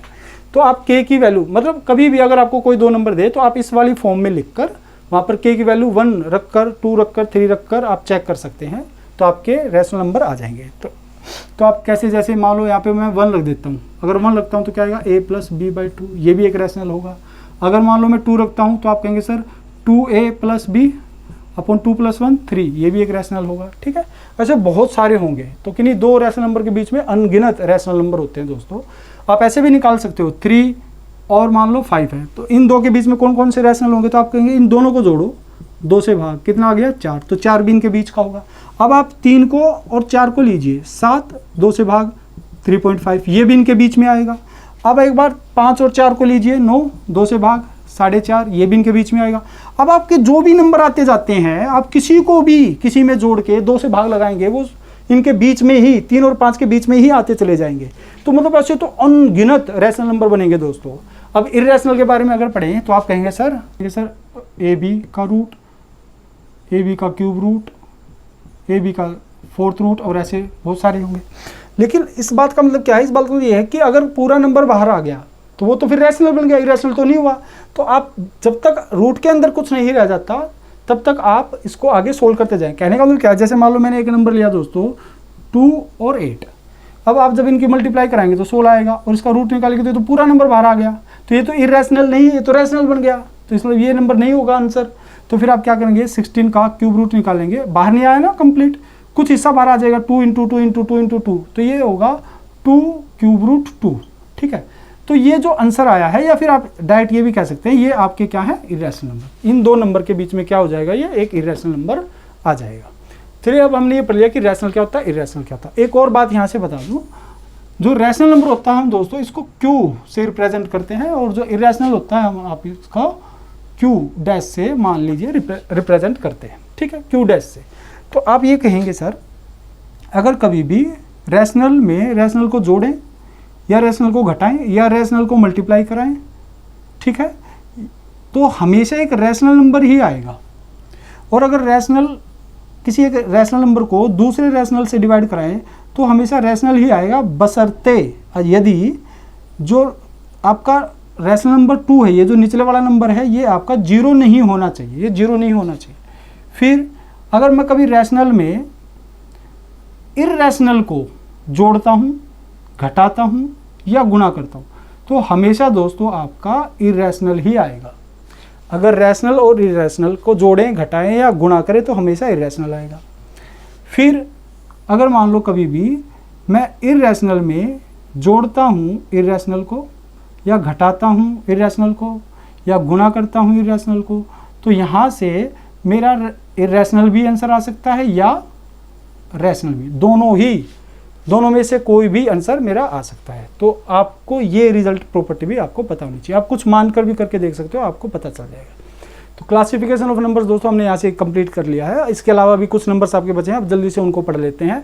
तो आप k की वैल्यू, मतलब कभी भी अगर आपको कोई दो नंबर दे तो आप इस वाली फॉर्म में लिखकर वहाँ पर k की वैल्यू 1 रखकर 2 रखकर 3 रखकर आप चेक कर सकते हैं, तो आपके रैशनल नंबर आ जाएंगे। तो आप कैसे, जैसे मान लो यहाँ पे मैं 1 रख देता हूँ, अगर 1 रखता हूँ तो क्या आएगा a प्लस बी बाई 2, ये भी एक रैशनल होगा। अगर मान लो मैं 2 रखता हूँ तो आप कहेंगे sir 2a plus b upon 2 plus 1 3, ये भी एक रैशनल होगा, ठीक है। ऐसे बहुत सारे होंगे, तो किन्हीं दो रैशनल नंबर के बीच में अनगिनत रैशनल नंबर होते हैं दोस्तों। आप ऐसे भी निकाल सकते हो 3 और मान लो 5 है, तो इन दो के बीच में कौन कौन से रैशनल होंगे? तो आप कहेंगे इन दोनों को जोड़ो, 2 से भाग, कितना आ गया 4, तो 4 भी इनके बीच का होगा। अब आप 3 को और 4 को लीजिए, 7, 2 से भाग 3.5, ये भी इनके बीच में आएगा। अब एक बार 5 और 4 को लीजिए, 9, 2 से भाग 4.5, ये भी इनके बीच में आएगा। अब आपके जो भी नंबर आते जाते हैं, आप किसी को भी किसी में जोड़ के 2 से भाग लगाएंगे, वो इनके बीच में ही 3 और 5 के बीच में ही आते चले जाएंगे। तो मतलब ऐसे तो अनगिनत रैशनल नंबर बनेंगे दोस्तों। अब इर्रेशनल के बारे में अगर पढ़ें तो आप कहेंगे सर ए बी का रूट, ए बी का क्यूब रूट, ए बी का 4th रूट, और ऐसे बहुत सारे होंगे। लेकिन इस बात का मतलब क्या है? इस बात का मतलब ये है कि अगर पूरा नंबर बाहर आ गया तो वो तो फिर रैशनल बन गया, इरेशनल तो नहीं हुआ। तो आप जब तक रूट के अंदर कुछ नहीं रह जाता तब तक आप इसको आगे सोल्व करते जाएं। कहने का मतलब क्या है? जैसे मान लो मैंने एक नंबर लिया दोस्तों 2 और 8, अब आप जब इनकी मल्टीप्लाई कराएंगे तो 16 आएगा, और इसका रूट निकालेंगे तो पूरा नंबर बाहर आ गया, तो ये तो इरेशनल नहीं है, ये तो रैशनल बन गया, तो इसलिए ये नंबर नहीं होगा आंसर। तो फिर आप क्या करेंगे? 16 का क्यूब रूट निकालेंगे, बाहर नहीं आया ना कंप्लीट, कुछ हिस्सा बाहर आ जाएगा, 2 × 2 × 2 × 2, तो ये होगा 2 क्यूब रूट 2, ठीक है। तो ये जो आंसर आया है, या फिर आप डायरेक्ट ये भी कह सकते हैं, ये आपके क्या है? Irrational number. इन दो नंबर के बीच में क्या हो जाएगा? ये एक इरेशनल नंबर आ जाएगा। चलिए अब हमने ये पढ़ लिया कि रैशनल क्या होता है, इरेशनल क्या होता है। एक और बात यहाँ से बता दूँ, जो रैशनल नंबर होता है हम दोस्तों इसको क्यू से रिप्रेजेंट करते हैं, और जो इरेशनल होता है हम आप इसका क्यू डैश से मान लीजिए रिप्रेजेंट करते हैं, ठीक है, क्यू डैश से। तो आप ये कहेंगे सर अगर कभी भी रैशनल में रैशनल को जोड़ें या रैशनल को घटाएं या रैशनल को मल्टीप्लाई कराएं, ठीक है, तो हमेशा एक रैशनल नंबर ही आएगा। और अगर रैशनल किसी एक रैशनल नंबर को दूसरे रैशनल से डिवाइड कराएं तो हमेशा रैशनल ही आएगा, बशर्ते यदि जो आपका रैशनल नंबर 2 है, ये जो निचले वाला नंबर है, ये आपका 0 नहीं होना चाहिए, ये 0 नहीं होना चाहिए। फिर अगर मैं कभी रैशनल में इर्रैशनल को जोड़ता हूँ, घटाता हूँ या गुणा करता हूँ, तो हमेशा दोस्तों आपका इरेशनल ही आएगा। अगर रैशनल और इरेशनल को जोड़ें, घटाएं या गुणा करें तो हमेशा इरेशनल आएगा। फिर अगर मान लो कभी भी मैं इरेशनल में जोड़ता हूँ इरेशनल को, या घटाता हूँ इरेशनल को, या गुणा करता हूँ इरेशनल को, तो यहाँ से मेरा इरेशनल भी आंसर आ सकता है या रैशनल भी, दोनों में से कोई भी आंसर मेरा आ सकता है। तो आपको ये रिजल्ट प्रॉपर्टी भी आपको पता होनी चाहिए। आप कुछ मानकर भी करके देख सकते हो, आपको पता चल जाएगा। तो क्लासिफिकेशन ऑफ नंबर्स दोस्तों हमने यहाँ से कंप्लीट कर लिया है। इसके अलावा भी कुछ नंबर्स आपके बचे हैं, आप जल्दी से उनको पढ़ लेते हैं।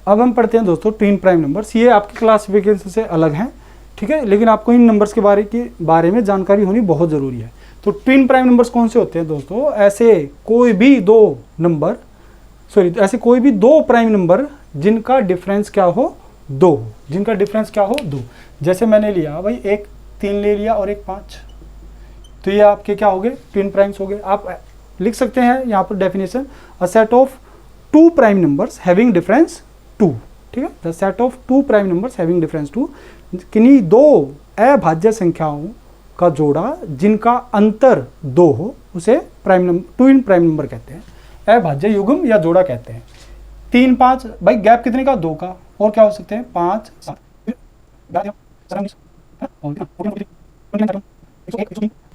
अब हम पढ़ते हैं दोस्तों ट्विन प्राइम नंबर्स। ये आपके क्लासिफिकेशन से अलग हैं, ठीक है, लेकिन आपको इन नंबर्स के बारे में जानकारी होनी बहुत ज़रूरी है। तो ट्विन प्राइम नंबर्स कौन से होते हैं दोस्तों? ऐसे कोई भी दो प्राइम नंबर जिनका डिफरेंस क्या हो, 2 हो, जिनका डिफरेंस क्या हो, 2। जैसे मैंने लिया भाई एक 3 ले लिया और एक 5, तो ये आपके क्या हो गए? ट्विन प्राइम्स हो गए। आप लिख सकते हैं यहाँ पर definition, a set of 2 prime numbers having difference 2, ठीक है, the set of 2 prime numbers having difference 2, किन्हीं 2 अभाज्य संख्याओं का जोड़ा जिनका अंतर 2 हो, उसे ट्विन प्राइम नंबर कहते हैं, अभाज्य युग्म या जोड़ा कहते हैं। 3 5 भाई गैप कितने का? 2 का, और क्या हो सकते हैं? 5 7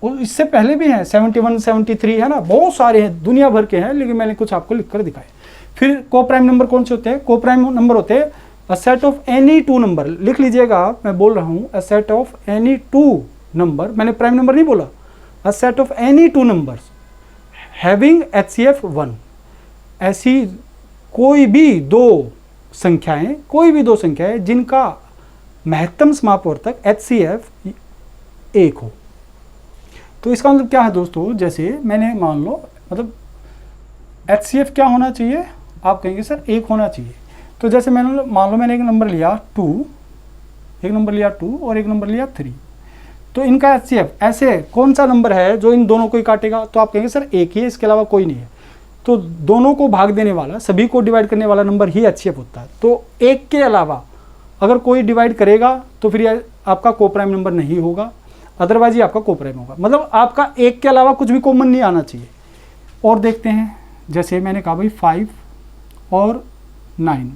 और इससे पहले भी हैं 71 73 है ना, बहुत सारे हैं, दुनिया भर के हैं, लेकिन मैंने कुछ आपको लिखकर दिखाए। फिर को प्राइम नंबर कौन से होते हैं? को प्राइम नंबर होते हैं a set of any 2 number, लिख लीजिएगा आप, मैं बोल रहा हूँ a set of any 2 number, मैंने प्राइम नंबर नहीं बोला, a set of any 2 numbers having HCF 1, ऐसी कोई भी दो संख्याएं जिनका महत्तम समापवर्तक HCF 1 हो। तो इसका मतलब क्या है दोस्तों? जैसे मैंने मान लो, मतलब HCF क्या होना चाहिए? आप कहेंगे सर 1 होना चाहिए। तो जैसे मैंने मान लो मैंने एक नंबर लिया 2 और एक नंबर लिया 3, तो इनका HCF ऐसे कौन सा नंबर है जो इन दोनों को ही काटेगा? तो आप कहेंगे सर 1 ही है, इसके अलावा कोई नहीं है। तो दोनों को भाग देने वाला, सभी को डिवाइड करने वाला नंबर ही HCF होता है। तो 1 के अलावा अगर कोई डिवाइड करेगा तो फिर आपका को प्राइम नंबर नहीं होगा, अदरवाइज ये आपका को प्राइम होगा। मतलब आपका 1 के अलावा कुछ भी कॉमन नहीं आना चाहिए। और देखते हैं, जैसे मैंने कहा भाई 5 और 9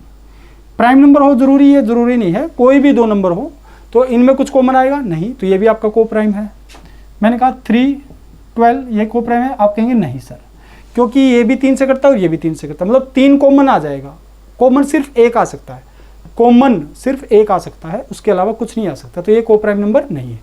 प्राइम नंबर हो जरूरी है? जरूरी नहीं है, कोई भी 2 नंबर हो तो इनमें कुछ कॉमन आएगा नहीं, तो ये भी आपका को प्राइम है। मैंने कहा 3 12 ये को प्राइम है, आप कहेंगे नहीं सर, क्योंकि ये भी 3 से कटता है और ये भी 3 से कटता है, मतलब 3 कॉमन आ जाएगा। कॉमन सिर्फ एक आ सकता है, उसके अलावा कुछ नहीं आ सकता, तो ये को प्राइम नंबर नहीं है।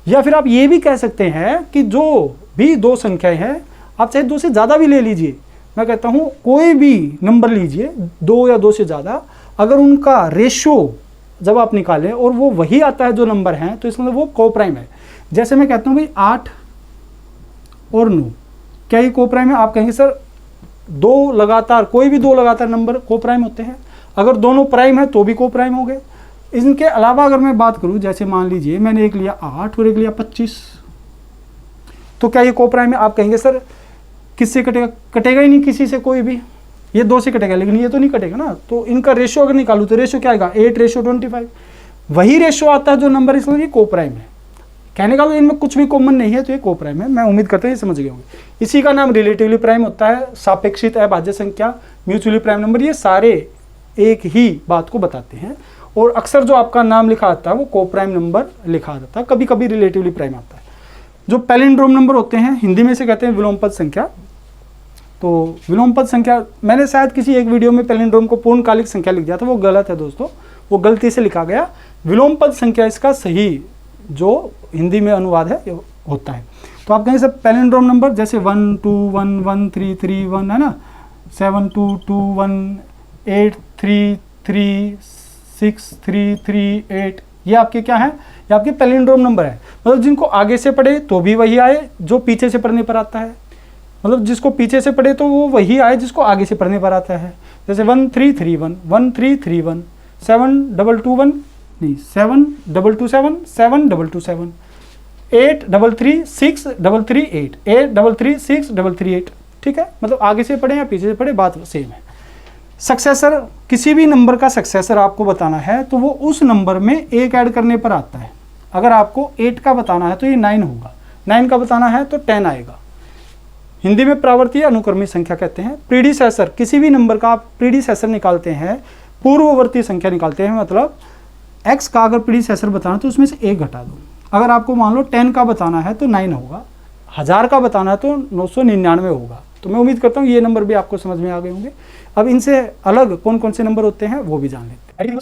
या फिर आप ये भी कह सकते हैं कि जो भी 2 संख्याएं हैं, आप चाहे 2 से ज़्यादा भी ले लीजिए, मैं कहता हूँ कोई भी नंबर लीजिए 2 या 2 से ज़्यादा, अगर उनका रेशियो जब आप निकालें और वो वही आता है जो नंबर हैं, तो इसमें वो को प्राइम है। जैसे मैं कहता हूँ भाई 8 और 9, क्या ये को प्राइम है? आप कहेंगे सर 2 लगातार, कोई भी 2 लगातार नंबर को प्राइम होते हैं, अगर दोनों प्राइम है तो भी को प्राइम हो गए। इनके अलावा अगर मैं बात करूं, जैसे मान लीजिए मैंने एक लिया 8 और एक लिया 25, तो क्या ये को प्राइम है? आप कहेंगे सर किससे कटेगा? कटेगा ही नहीं किसी से, कोई भी, ये 2 से कटेगा, लेकिन ये तो नहीं कटेगा ना। तो इनका रेशियो अगर निकालूं तो रेशियो क्या आएगा? 8:25, वही रेशियो आता है जो नंबर, इसलिए ये को प्राइम है। कहने का इनमें कुछ भी कॉमन नहीं है, तो ये को प्राइम है। मैं उम्मीद करता हूँ ये समझ गए होंगे। इसी का नाम रिलेटिवली प्राइम होता है, सापेक्षित अभाज्य संख्या, म्यूचुअली प्राइम नंबर, ये सारे एक ही बात को बताते हैं। और अक्सर जो आपका नाम लिखा आता है वो को प्राइम नंबर लिखा जाता है, कभी कभी रिलेटिवली प्राइम आता है। जो पैलिंड्रोम नंबर होते हैं, हिंदी में से कहते हैं विलोमपद संख्या। तो विलोमपद संख्या, मैंने शायद किसी एक वीडियो में पैलिंड्रोम को पूर्णकालिक संख्या लिख दिया था, वो गलत है दोस्तों, वो गलती से लिखा गया। विलोमपद संख्या इसका सही जो हिंदी में अनुवाद है होता है। तो आप कहें सब पैलिंड्रोम नंबर, जैसे 1 2 1 1 3 3 1 है ना, 7 2 2 1 8 3 3 6 3 3 8, ये आपके क्या है? ये आपके पैलिंड्रोम नंबर है। मतलब जिनको आगे से पढ़े तो भी वही आए जो पीछे से पढ़ने पर आता है, मतलब जिसको पीछे से पढ़े तो वो वही आए जिसको आगे से पढ़ने पर आता है। जैसे 1 3 3 1 1 3 3 1 7 2 2 1 नहीं 7 2 2 7 7 2 2 7 8 3 3 6 3 3 8 8 3 3 6 3 3 8, ठीक है। मतलब आगे से पढ़े या पीछे से पढ़े बात सेम है। सक्सेसर, किसी भी नंबर का सक्सेसर आपको बताना है तो वो उस नंबर में 1 ऐड करने पर आता है। अगर आपको 8 का बताना है तो ये 9 होगा, 9 का बताना है तो 10 आएगा। हिंदी में प्रावर्ती अनुक्रमिक संख्या कहते हैं। प्रीडिसेसर, किसी भी नंबर का आप प्रीडिसेसर निकालते हैं, पूर्ववर्ती संख्या निकालते हैं, मतलब x का अगर प्रीडिसेसर बताना तो उसमें से 1 घटा दो। अगर आपको मान लो 10 का बताना है तो 9 होगा, 1000 का बताना है तो 999 होगा। तो मैं उम्मीद करता हूँ ये नंबर भी आपको समझ में आ गए होंगे। अब इनसे अलग कौन कौन से नंबर होते हैं वो भी जान लेते हैं।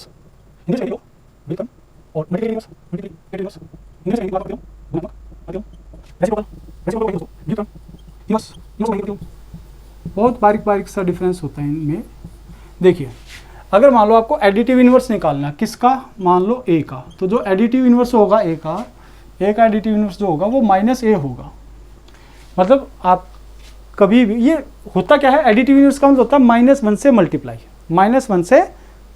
बहुत बारीक बारीक सा डिफरेंस होता है इनमें। देखिए, अगर मान लो आपको एडिटिव इनवर्स निकालना है, किसका, मान लो a का, तो जो एडिटिव इनवर्स होगा a का एडिटिव इनवर्स जो होगा वो -a होगा। मतलब आप कभी भी, ये होता क्या है, एडिटिव इनवर्स का मतलब होता है -1 से मल्टीप्लाई, -1 से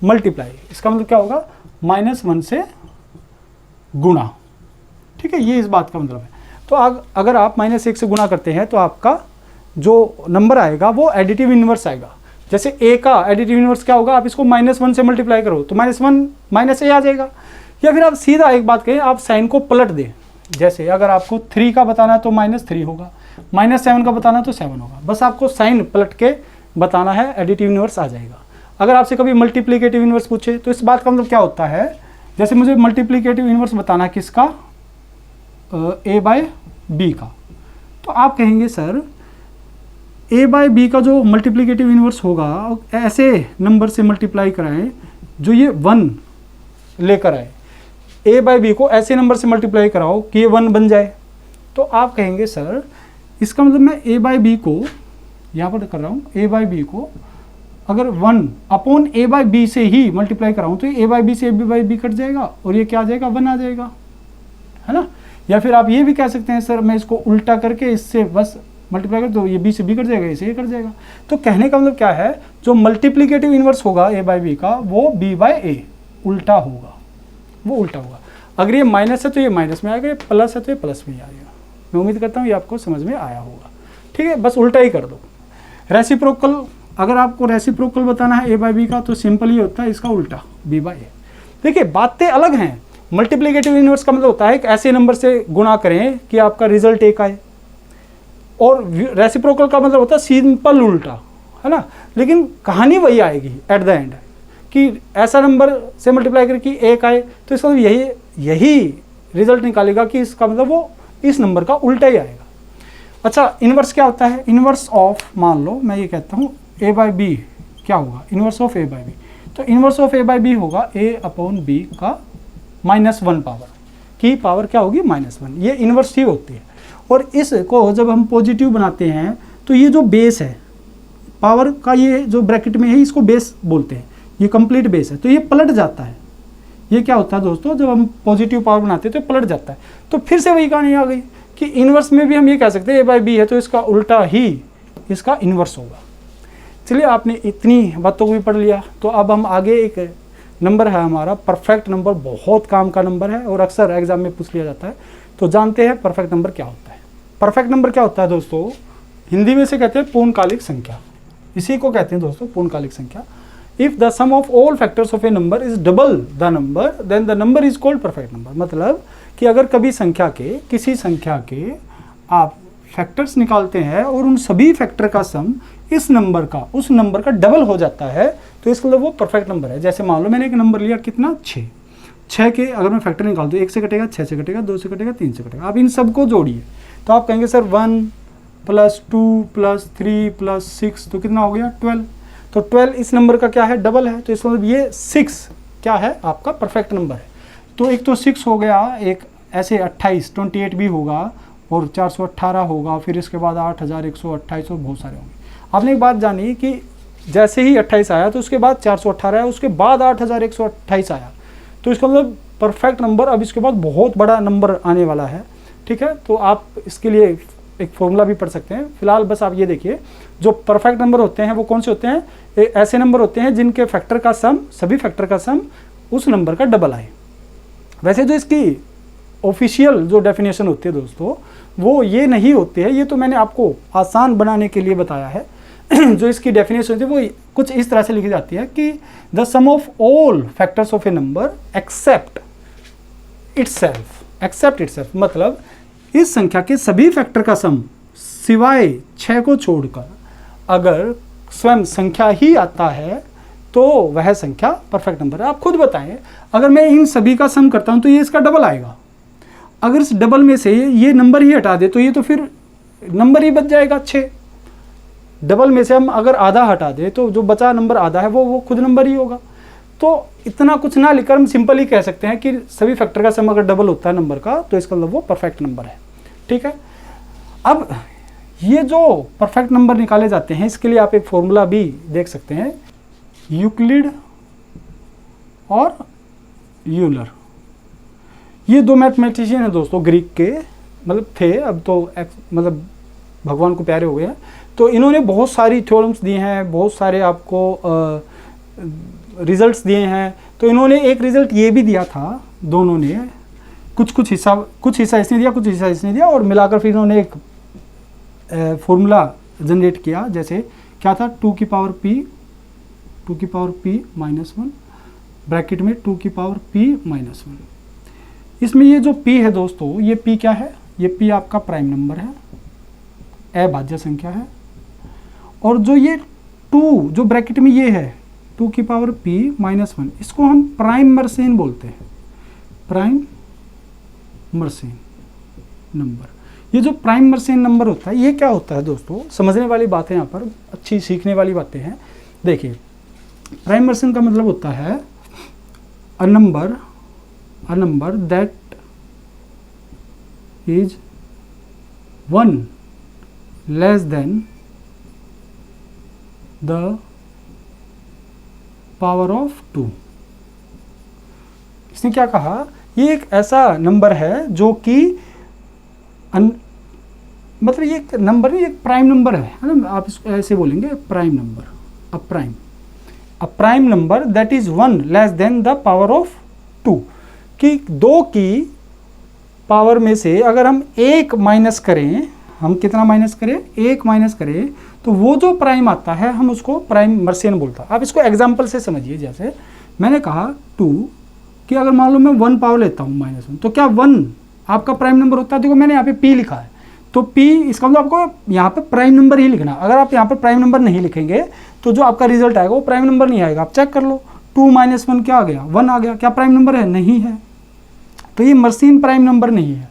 मल्टीप्लाई, इसका मतलब क्या होगा, -1 से गुणा। ठीक है, ये इस बात का मतलब है। तो अगर आप -1 से गुणा करते हैं तो आपका जो नंबर आएगा वो एडिटिव इनवर्स आएगा। जैसे a का एडिटिव इनवर्स क्या होगा, आप इसको -1 से मल्टीप्लाई करो तो -1 -a आ जाएगा। या फिर आप सीधा एक बात कहें, आप साइन को पलट दें। जैसे अगर आपको 3 का बताना है तो -3 होगा, -7 का बताना है तो 7 होगा। बस आपको साइन पलट के बताना है, एडिटिव इनवर्स आ जाएगा। अगर आपसे कभी मल्टीप्लिकेटिव इनवर्स पूछे तो इस बात का मतलब क्या होता है, जैसे मुझे मल्टीप्लिकेटिव इनवर्स बताना है किसका, a/b का, तो आप कहेंगे सर a/b का जो मल्टीप्लिकेटिव इनवर्स होगा ऐसे नंबर से मल्टीप्लाई कराएं जो ये 1 लेकर आए। a/b को ऐसे नंबर से मल्टीप्लाई कराओ कि ये 1 बन जाए। तो आप कहेंगे सर इसका मतलब मैं a/b को यहाँ पर कर रहा हूँ, a/b को अगर 1/a/b से ही मल्टीप्लाई कराऊँ तो a/b से a/b कट जाएगा और ये क्या आ जाएगा, 1 आ जाएगा, है ना। या फिर आप ये भी कह सकते हैं सर मैं इसको उल्टा करके इससे बस मल्टीप्लाई कर, तो ये b से b कट जाएगा, इसे ये कट जाएगा। तो कहने का मतलब क्या है, जो मल्टीप्लिकेटिव इनवर्स होगा a/b का वो b/a उल्टा होगा, वो उल्टा होगा। अगर ये माइनस है तो ये माइनस में आएगा, ये प्लस है तो ये प्लस में ही आएगा। मैं उम्मीद करता हूँ ये आपको समझ में आया होगा। ठीक है, बस उल्टा ही कर दो। रेसिप्रोकल, अगर आपको रेसिप्रोकल बताना है a/b का तो सिंपल ही होता है इसका उल्टा, b/a। देखिए बातें अलग हैं। मल्टीप्लिकेटिव इनवर्स का मतलब होता है कि ऐसे नंबर से गुणा करें कि आपका रिजल्ट 1 आए, और रेसिप्रोकल का मतलब होता है सिंपल उल्टा, है ना। लेकिन कहानी वही आएगी एट द एंड कि ऐसा नंबर से मल्टीप्लाई करके 1 आए, तो इसका मतलब यही रिजल्ट निकालेगा कि इसका मतलब वो इस नंबर का उल्टा ही आएगा। अच्छा, इनवर्स क्या होता है, इनवर्स ऑफ, मान लो मैं ये कहता हूँ a/b क्या होगा, इनवर्स ऑफ a/b, तो इनवर्स ऑफ a/b होगा a/b का -1 पावर की पावर क्या होगी, -1। ये इनवर्स ही होती है। और इसको जब हम पॉजिटिव बनाते हैं तो ये जो बेस है पावर का, ये जो ब्रैकेट में है इसको बेस बोलते हैं, ये कंप्लीट बेस है, तो ये पलट जाता है। ये क्या होता है दोस्तों, जब हम पॉजिटिव पावर बनाते हैं तो पलट जाता है। तो फिर से वही कहानी आ गई कि इनवर्स में भी हम ये कह सकते हैं a/b है तो इसका उल्टा ही इसका इनवर्स होगा। चलिए, आपने इतनी बातों को भी पढ़ लिया, तो अब हम आगे एक नंबर है हमारा परफेक्ट नंबर, बहुत काम का नंबर है और अक्सर एग्जाम में पूछ लिया जाता है। तो जानते हैं परफेक्ट नंबर क्या होता है। परफेक्ट नंबर क्या होता है दोस्तों, हिंदी में से कहते हैं पूर्णकालिक संख्या, इसी को कहते हैं दोस्तों पूर्णकालिक संख्या। If the sum of all factors of a number is double the number then the number is called perfect number. मतलब कि अगर कभी संख्या के, किसी संख्या के आप फैक्टर्स निकालते हैं और उन सभी फैक्टर का सम इस नंबर का, उस नंबर का डबल हो जाता है, तो इसका मतलब वो परफेक्ट नंबर है। जैसे मान लो मैंने एक नंबर लिया कितना, 6 के अगर मैं फैक्टर निकाल दूँ, 1 से कटेगा, 6 से कटेगा, 2 से कटेगा, 3 से कटेगा। आप इन सबको जोड़िए तो आप कहेंगे सर 1 + 2 + 3 + 6 तो कितना हो गया, 12। तो 12 इस नंबर का क्या है, डबल है, तो इसका मतलब ये 6 क्या है, आपका परफेक्ट नंबर है। तो एक तो 6 हो गया, एक ऐसे 28 भी होगा और 418 होगा, फिर इसके बाद 8128 और बहुत सारे होंगे। आपने एक बात जानी कि जैसे ही 28 आया तो उसके बाद 418 आया, उसके बाद 8128 आया, तो इसका मतलब परफेक्ट नंबर अब इसके बाद बहुत बड़ा नंबर आने वाला है। ठीक है, तो आप इसके लिए एक फॉर्मूला भी पढ़ सकते हैं। फिलहाल बस आप ये देखिए, जो परफेक्ट नंबर होते हैं वो कौन से होते हैं, ऐसे नंबर होते हैं जिनके फैक्टर का सम, सभी फैक्टर का सम उस नंबर का डबल आए। वैसे जो इसकी ऑफिशियल जो डेफिनेशन होती है दोस्तों, वो ये नहीं होती है, ये तो मैंने आपको आसान बनाने के लिए बताया है। जो इसकी डेफिनेशन होती है वो कुछ इस तरह से लिखी जाती है कि the sum of all factors of a number except itself, मतलब इस संख्या के सभी फैक्टर का सम सिवाय 6 को छोड़कर अगर स्वयं संख्या ही आता है तो वह संख्या परफेक्ट नंबर है। आप खुद बताएं, अगर मैं इन सभी का सम करता हूं तो ये इसका डबल आएगा। अगर इस डबल में से ये नंबर ही हटा दे तो ये तो फिर नंबर ही बच जाएगा 6। डबल में से हम अगर आधा हटा दे तो जो बचा नंबर आधा है वो खुद नंबर ही होगा। तो इतना कुछ ना लिखकर हम सिंपल ही कह सकते हैं कि सभी फैक्टर का सम अगर डबल होता है नंबर का तो इसका मतलब वो परफेक्ट नंबर है। ठीक है, अब ये जो परफेक्ट नंबर निकाले जाते हैं इसके लिए आप एक फॉर्मूला भी देख सकते हैं, यूक्लिड और यूलर। ये दो मैथमेटिशियन हैं दोस्तों, ग्रीक के मतलब थे, अब तो मतलब भगवान को प्यारे हो गए हैं। तो इन्होंने बहुत सारी थ्योरम्स दिए हैं, बहुत सारे आपको रिजल्ट्स दिए हैं। तो इन्होंने एक रिजल्ट ये भी दिया था, दोनों ने कुछ हिस्सा इसने दिया, कुछ हिस्सा इसने दिया, और मिलाकर फिर इन्होंने एक फॉर्मूला जनरेट किया। जैसे क्या था, 2 की पावर p -1 ब्रैकेट में 2 की पावर p -1। इसमें ये जो p है दोस्तों, ये p क्या है, ये p आपका प्राइम नंबर है, अभाज्य संख्या है। और जो ये 2 जो ब्रैकेट में ये है 2 की पावर p -1, इसको हम प्राइम मर्सेन बोलते हैं, प्राइम मर्सेन नंबर। ये जो प्राइम मर्सेन नंबर होता है ये क्या होता है दोस्तों, समझने वाली बातें यहाँ पर अच्छी सीखने वाली बातें हैं। देखिए, प्राइम मर्सेन का मतलब होता है a number that is 1 less than the power of 2। इसने क्या कहा, ये एक ऐसा नंबर है जो कि मतलब ये एक नंबर नहीं, एक प्राइम नंबर है ना, आप इसको ऐसे बोलेंगे prime number, a prime number that is 1 less than the power of 2, कि 2 की पावर में से अगर हम 1 माइनस करें, हम कितना माइनस करें, 1 माइनस करें, तो वो जो प्राइम आता है हम उसको प्राइम मर्सेन बोलता है। आप इसको एग्जांपल से समझिए, जैसे मैंने कहा 2 कि अगर मान लो मैं 1 पावर लेता हूँ -1, तो क्या 1 आपका प्राइम नंबर होता है। देखो मैंने यहाँ पे p लिखा है, तो p इसका मतलब आपको यहाँ पे प्राइम नंबर ही लिखना। अगर आप यहाँ पे प्राइम नंबर नहीं लिखेंगे तो जो आपका रिजल्ट आएगा वो प्राइम नंबर नहीं आएगा। आप चेक कर लो, 2 - 1 क्या आ गया, 1 आ गया। क्या प्राइम नंबर है, नहीं है, तो ये मर्सेन प्राइम नंबर नहीं है।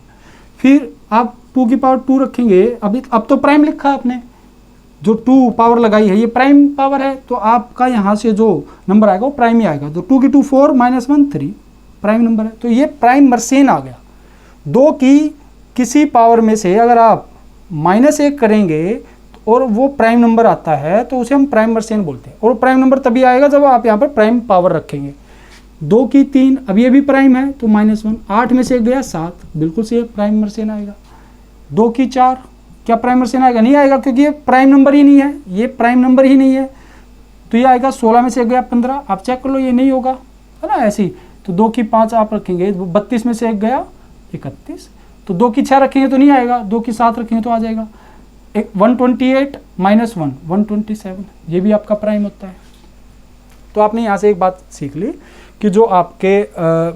फिर आप 2 की पावर 2 रखेंगे, अब तो प्राइम लिखा आपने, जो 2 पावर लगाई है ये प्राइम पावर है, तो आपका यहाँ से जो नंबर आएगा वो प्राइम ही आएगा। तो 2 की 2 4 -1 3 प्राइम नंबर है, तो ये प्राइम मर्सेन आ गया। 2 की किसी पावर में से अगर आप -1 करेंगे और वो प्राइम नंबर आता है तो उसे हम प्राइम मर्सेन बोलते हैं। और प्राइम नंबर तभी आएगा जब आप यहाँ पर प्राइम पावर रखेंगे। 2 की 3, अब ये भी प्राइम है तो -1, 8 में से 1 गया 7, बिल्कुल से प्राइम मर्सेन आएगा। 2 की 4, क्या प्राइम मर्सेन आएगा, नहीं आएगा, क्योंकि ये प्राइम नंबर ही नहीं है, ये प्राइम नंबर ही नहीं है, तो ये आएगा 16 में से 1 गया 15। आप चेक कर लो, ये नहीं होगा, है ना, ऐसे ही। तो 2 की 5 आप रखेंगे, 32 में से 1 गया 31, तो 2 की 6 रखेंगे तो नहीं आएगा, 2 की 7 रखेंगे तो आ जाएगा। 128 -1 127, ये भी आपका प्राइम होता है। तो आपने यहाँ से एक बात सीख ली कि जो आपके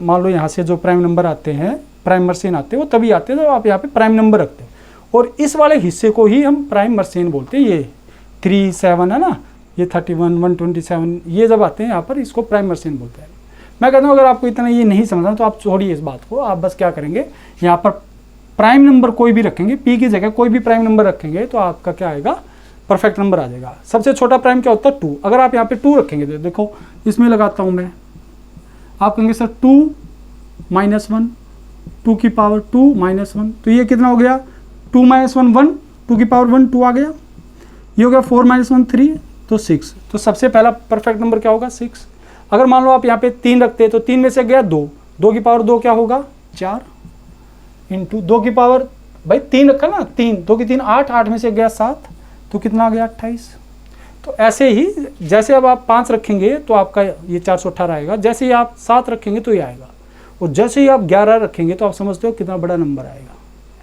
मान लो यहाँ से जो प्राइम नंबर आते हैं, प्राइम मर्सेन आते हैं, वो तभी आते हैं जब आप यहाँ पे प्राइम नंबर रखते हैं, और इस वाले हिस्से को ही हम प्राइम मर्सेन बोलते हैं। ये 3 7 है ना, ये 31 127, ये जब आते हैं यहाँ पर, इसको प्राइम मर्सेन बोलते हैं। मैं कहता हूँ अगर आपको इतना ये नहीं समझना तो आप छोड़िए इस बात को, आप बस क्या करेंगे, यहाँ पर प्राइम नंबर कोई भी रखेंगे, p की जगह कोई भी प्राइम नंबर रखेंगे तो आपका क्या आएगा, परफेक्ट नंबर आ जाएगा। सबसे छोटा प्राइम क्या होता है, 2। अगर आप यहाँ पे 2 रखेंगे तो देखो इसमें लगाता हूँ मैं, आप कहेंगे सर 2 -1, 2 की पावर 2 -1, तो ये कितना हो गया, 2 -1 1, 2 की पावर 1 2 आ गया, ये हो गया 4 -1 3, तो 6। तो सबसे पहला परफेक्ट नंबर क्या होगा, 6। अगर मान लो आप यहाँ पे 3 रखते हैं तो 3 में से गया 2, 2 की पावर 2 क्या होगा, 4 इंटू 2 की पावर, भाई 3 रखा ना, 3 2 की 3 8, 8 में से गया 7, तो कितना आ गया 28। तो ऐसे ही जैसे अब आप 5 रखेंगे तो आपका ये 418 आएगा, जैसे ही आप 7 रखेंगे तो ये आएगा, और जैसे ही आप 11 रखेंगे तो आप समझते हो कितना बड़ा नंबर आएगा,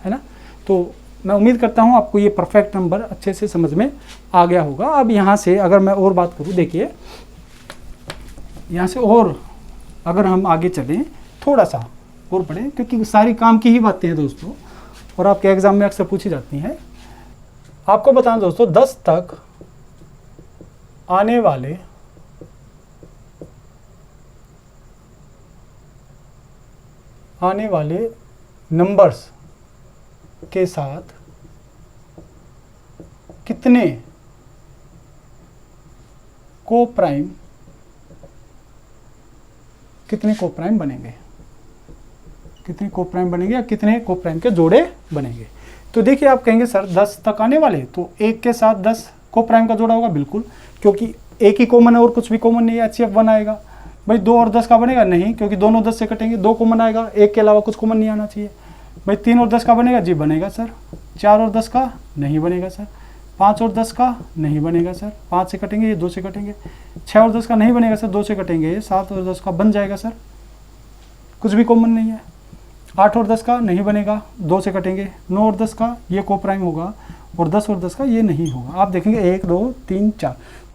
है ना। तो मैं उम्मीद करता हूँ आपको ये परफेक्ट नंबर अच्छे से समझ में आ गया होगा। अब यहाँ से अगर मैं और बात करूँ, देखिए यहाँ से और अगर हम आगे चलें, थोड़ा सा और पढ़ें, क्योंकि सारी काम की ही बातें हैं दोस्तों और आपके एग्जाम में अक्सर पूछी जाती हैं। आपको बताना दोस्तों, 10 तक आने वाले नंबर्स के साथ कितने कोप्राइम बनेंगे, या कितने कोप्राइम के जोड़े बनेंगे। तो देखिए आप कहेंगे सर 10 तक आने वाले, तो 1 के साथ 10 कोप्राइम का जोड़ा होगा, बिल्कुल, क्योंकि एक ही कॉमन है और कुछ भी कॉमन नहीं है, HCF1 आएगा। भाई 2 और 10 का बनेगा नहीं, क्योंकि दोनों 10 से कटेंगे, 2 कॉमन आएगा, 1 के अलावा कुछ कॉमन नहीं आना चाहिए। भाई 3 और 10 का बनेगा, जी बनेगा सर। 4 और 10 का नहीं बनेगा सर। 5 और 10 का नहीं बनेगा सर, 5 से कटेंगे, ये 2 से कटेंगे। 6 और 10 का नहीं बनेगा सर, 2 से कटेंगे। 7 और 10 का बन जाएगा सर, कुछ भी कॉमन नहीं है। 8 और 10 का नहीं बनेगा, 2 से कटेंगे। 9 और 10 का ये कोप्राइम होगा, और 10 और 10 का ये नहीं होगा। आप देखेंगे 1 2 3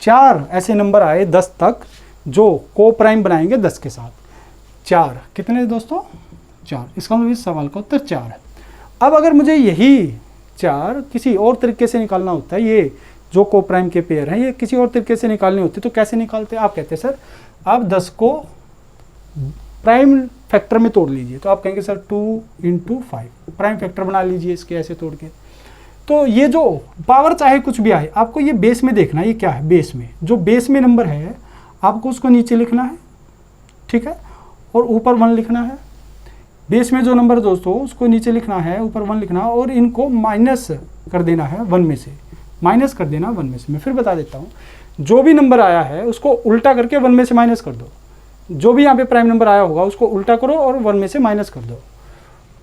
4 ऐसे नंबर आए 10 तक जो कोप्राइम बनाएंगे 10 के साथ। 4 कितने दोस्तों? 4। इसका मतलब इस सवाल का उत्तर 4 है। अब अगर मुझे यही 4 किसी और तरीके से निकालना होता है, ये जो कोप्राइम के पेयर हैं ये किसी और तरीके से निकालने होते, तो कैसे निकालते हैं? आप कहते हैं सर आप 10 को प्राइम फैक्टर में तोड़ लीजिए। तो आप कहेंगे सर 2 × 5 प्राइम फैक्टर बना लीजिए इसके, ऐसे तोड़ के। तो ये जो पावर चाहे कुछ भी आए, आपको ये बेस में देखना है, ये क्या है बेस में, जो बेस में नंबर है आपको उसको नीचे लिखना है, ठीक है, और ऊपर 1 लिखना है। बेस में जो नंबर दोस्तों उसको नीचे लिखना है, ऊपर 1 लिखना, और इनको माइनस कर देना है 1 में से, माइनस कर देना 1 में से। मैं फिर बता देता हूँ, जो भी नंबर आया है उसको उल्टा करके 1 में से माइनस कर दो। जो भी यहाँ पे प्राइम नंबर आया होगा उसको उल्टा करो और 1 में से माइनस कर दो,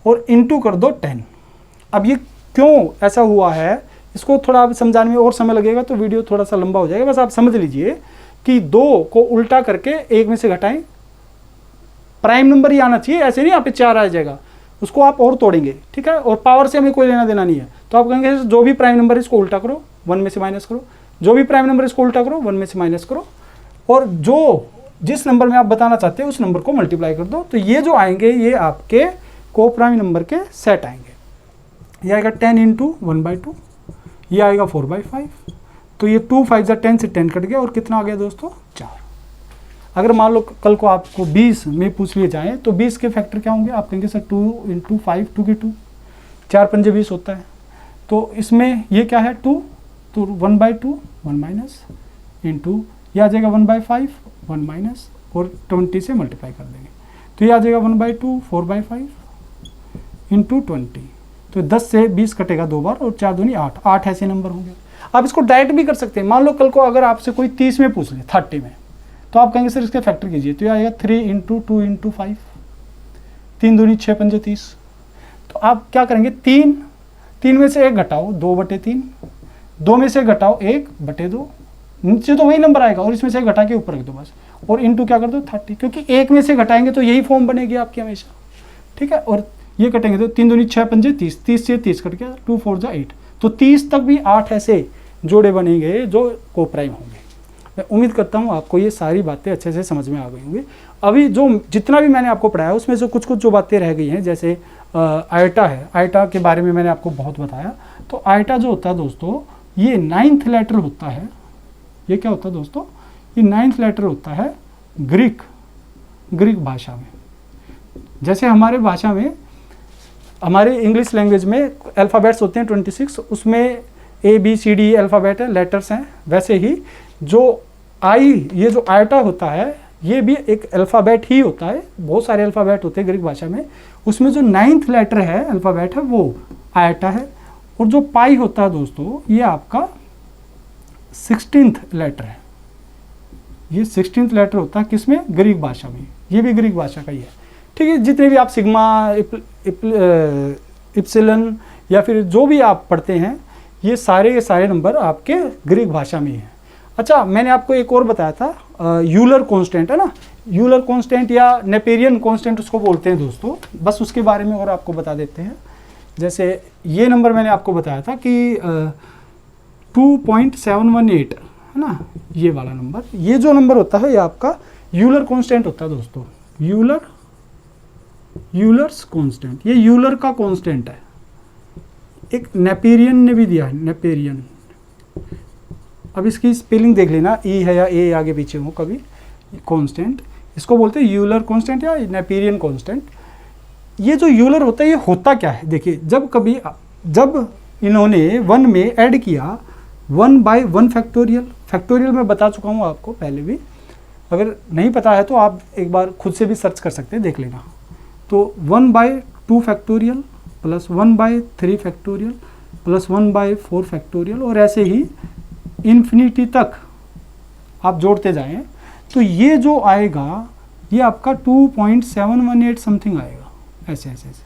और इंटू कर दो 10। अब ये क्यों ऐसा हुआ है, इसको थोड़ा आप समझाने में और समय लगेगा, तो वीडियो थोड़ा सा लंबा हो जाएगा। बस आप समझ लीजिए कि 2 को उल्टा करके 1 में से घटाएं, प्राइम नंबर ही आना चाहिए, ऐसे नहीं यहाँ पे 4 आ जाएगा, उसको आप और तोड़ेंगे, ठीक है। और पावर से हमें कोई लेना देना नहीं है, तो आप कहेंगे जो भी प्राइम नंबर इसको उल्टा करो 1 में से माइनस करो, जो भी प्राइम नंबर इसको उल्टा करो 1 में से माइनस करो, और जो जिस नंबर में आप बताना चाहते हैं उस नंबर को मल्टीप्लाई कर दो। तो ये जो आएंगे ये आपके कोप्राइम नंबर के सेट आएंगे। ये आएगा 10 × 1/2, ये आएगा 4/5। तो ये 2 5 10 से 10 कट गया, और कितना आ गया दोस्तों 4। अगर मान लो कल को आपको 20 में पूछ लिए जाएँ तो 20 के फैक्टर क्या होंगे? आप कहेंगे सर 2 × 5 2 की 2, 4 पंजे 20 होता है। तो इसमें ये क्या है 2, तो 1/2 1 माइनस इंटू ये आ जाएगा 1/5 1 माइनस, और 20 से मल्टीप्लाई कर देंगे, तो ये आ जाएगा 1/2 4/5 इंटू 20। तो 10 से 20 कटेगा 2 बार, और 4 दूनी 8, 8 ऐसे नंबर होंगे। आप इसको डायरेक्ट भी कर सकते हैं। मान लो कल को अगर आपसे कोई 30 में पूछ ले, 30 में, तो आप कहेंगे सर इसके फैक्टर कीजिए, तो ये आएगा 3 × 2 × 5, 3 दूनी 6 पंजे 30। तो आप क्या करेंगे, 3 में से 1 घटाओ 2/3, 2 में से घटाओ 1/2, नीचे तो वही नंबर आएगा, और इसमें से घटा के ऊपर रख दो बस, और इंटू क्या कर दो 30, क्योंकि 1 में से घटाएंगे तो यही फॉर्म बनेगी आपकी हमेशा, ठीक है। और ये कटेंगे तो 3 दूनी 6 पंजे 30, 30 से 30 कट गया, 2 4 जा 8, तो 30 तक भी 8 ऐसे जोड़े बनेंगे जो कोप्राइम होंगे। मैं उम्मीद करता हूँ आपको ये सारी बातें अच्छे से समझ में आ गई होंगी। अभी जो जितना भी मैंने आपको पढ़ाया उसमें से कुछ जो बातें रह गई हैं, जैसे आयटा है, आयटा के बारे में मैंने आपको बहुत बताया। तो आयटा जो होता है दोस्तों, ये 9th लेटर होता है। ये क्या होता है दोस्तों? ये 9th लेटर होता है ग्रीक भाषा में। जैसे हमारे भाषा में, हमारे इंग्लिश लैंग्वेज में अल्फ़ाबेट्स होते हैं 26, उसमें ABCD अल्फ़ाबेट है, लेटर्स हैं। वैसे ही जो ये जो आयटा होता है, ये भी एक अल्फ़ाबेट ही होता है। बहुत सारे अल्फ़ाबेट होते हैं ग्रीक भाषा में, उसमें जो 9th लेटर है, अल्फ़ाबेट है, वो आयटा है। और जो पाई होता है दोस्तों, ये आपका 16th लेटर है। ये 16th लेटर होता है किसमें? ग्रीक भाषा में। ये भी ग्रीक भाषा का ही है, ठीक है। जितने भी आप सिग्मा, इप्सिलन या फिर जो भी आप पढ़ते हैं, ये सारे नंबर आपके ग्रीक भाषा में हैं। अच्छा, मैंने आपको एक और बताया था, यूलर कांस्टेंट है ना, यूलर कांस्टेंट या नेपेरियन कांस्टेंट उसको बोलते हैं दोस्तों। बस उसके बारे में और आपको बता देते हैं। जैसे ये नंबर मैंने आपको बताया था कि 2.718 है ना, ये वाला नंबर, ये जो नंबर होता है ये आपका यूलर कांस्टेंट होता है दोस्तों, यूलर्स कांस्टेंट। ये यूलर का कांस्टेंट है, एक नेपेरियन ने भी दिया है, नेपेरियन। अब इसकी स्पेलिंग देख लेना, ई है या ए आगे पीछे हो कभी, कांस्टेंट, इसको बोलते हैं यूलर कांस्टेंट या नेपेरियन कांस्टेंट। ये जो यूलर होता है ये होता क्या है, देखिए जब इन्होंने 1 में ऐड किया 1/1 फैक्टोरियल, फैक्टोरियल मैं बता चुका हूँ आपको पहले भी, अगर नहीं पता है तो आप एक बार खुद से भी सर्च कर सकते हैं, देख लेना। तो 1/2 factorial plus 1/3 factorial plus 1/4 factorial, और ऐसे ही इन्फिनिटी तक आप जोड़ते जाएं, तो ये जो आएगा ये आपका 2.718 समथिंग आएगा, ऐसे ऐसे ऐसे,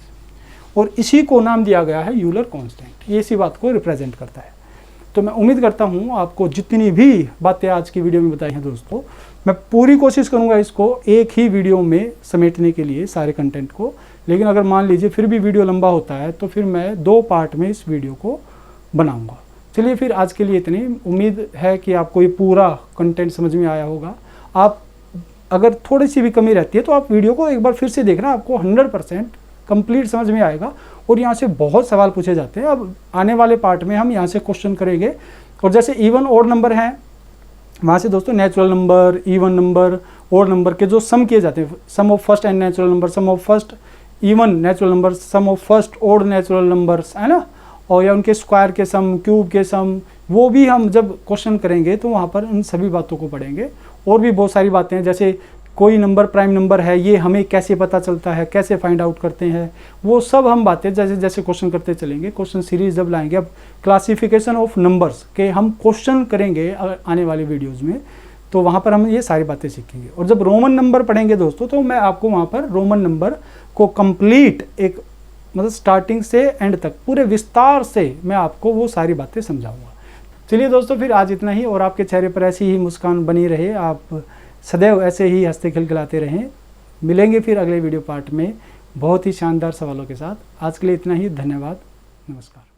और इसी को नाम दिया गया है यूलर कांस्टेंट। ये इसी बात को रिप्रेजेंट करता है। तो मैं उम्मीद करता हूँ आपको जितनी भी बातें आज की वीडियो में बताई हैं दोस्तों, मैं पूरी कोशिश करूँगा इसको एक ही वीडियो में समेटने के लिए सारे कंटेंट को, लेकिन अगर मान लीजिए फिर भी वीडियो लंबा होता है तो फिर मैं 2 पार्ट में इस वीडियो को बनाऊँगा। चलिए फिर आज के लिए इतनी, उम्मीद है कि आपको ये पूरा कंटेंट समझ में आया होगा। आप अगर थोड़ी सी भी कमी रहती है तो आप वीडियो को एक बार फिर से देखना, आपको 100% कंप्लीट समझ में आएगा। और यहाँ से बहुत सवाल पूछे जाते हैं, अब आने वाले पार्ट में हम यहाँ से क्वेश्चन करेंगे। और जैसे इवन ओड नंबर हैं, वहाँ से दोस्तों natural number, even number, odd number के जो सम किए जाते हैं, sum of first and natural number, sum of first even natural number, sum of first odd natural numbers, है ना, और या उनके स्क्वायर के सम, क्यूब के सम, वो भी हम जब क्वेश्चन करेंगे तो वहाँ पर उन सभी बातों को पढ़ेंगे। और भी बहुत सारी बातें हैं, जैसे कोई नंबर प्राइम नंबर है, ये हमें कैसे पता चलता है, कैसे फाइंड आउट करते हैं, वो सब हम बातें जैसे जैसे क्वेश्चन करते चलेंगे। क्वेश्चन सीरीज जब लाएंगे, अब क्लासिफिकेशन ऑफ नंबर्स के हम क्वेश्चन करेंगे आने वाली वीडियोस में, तो वहाँ पर हम ये सारी बातें सीखेंगे। और जब रोमन नंबर पढ़ेंगे दोस्तों, तो मैं आपको वहाँ पर रोमन नंबर को कंप्लीट एक मतलब स्टार्टिंग से एंड तक पूरे विस्तार से मैं आपको वो सारी बातें समझाऊंगा। चलिए दोस्तों, फिर आज इतना ही, और आपके चेहरे पर ऐसी ही मुस्कान बनी रहे, आप सदैव ऐसे ही हंसते खिलखिलाते रहें। मिलेंगे फिर अगले वीडियो पार्ट में बहुत ही शानदार सवालों के साथ। आज के लिए इतना ही, धन्यवाद, नमस्कार।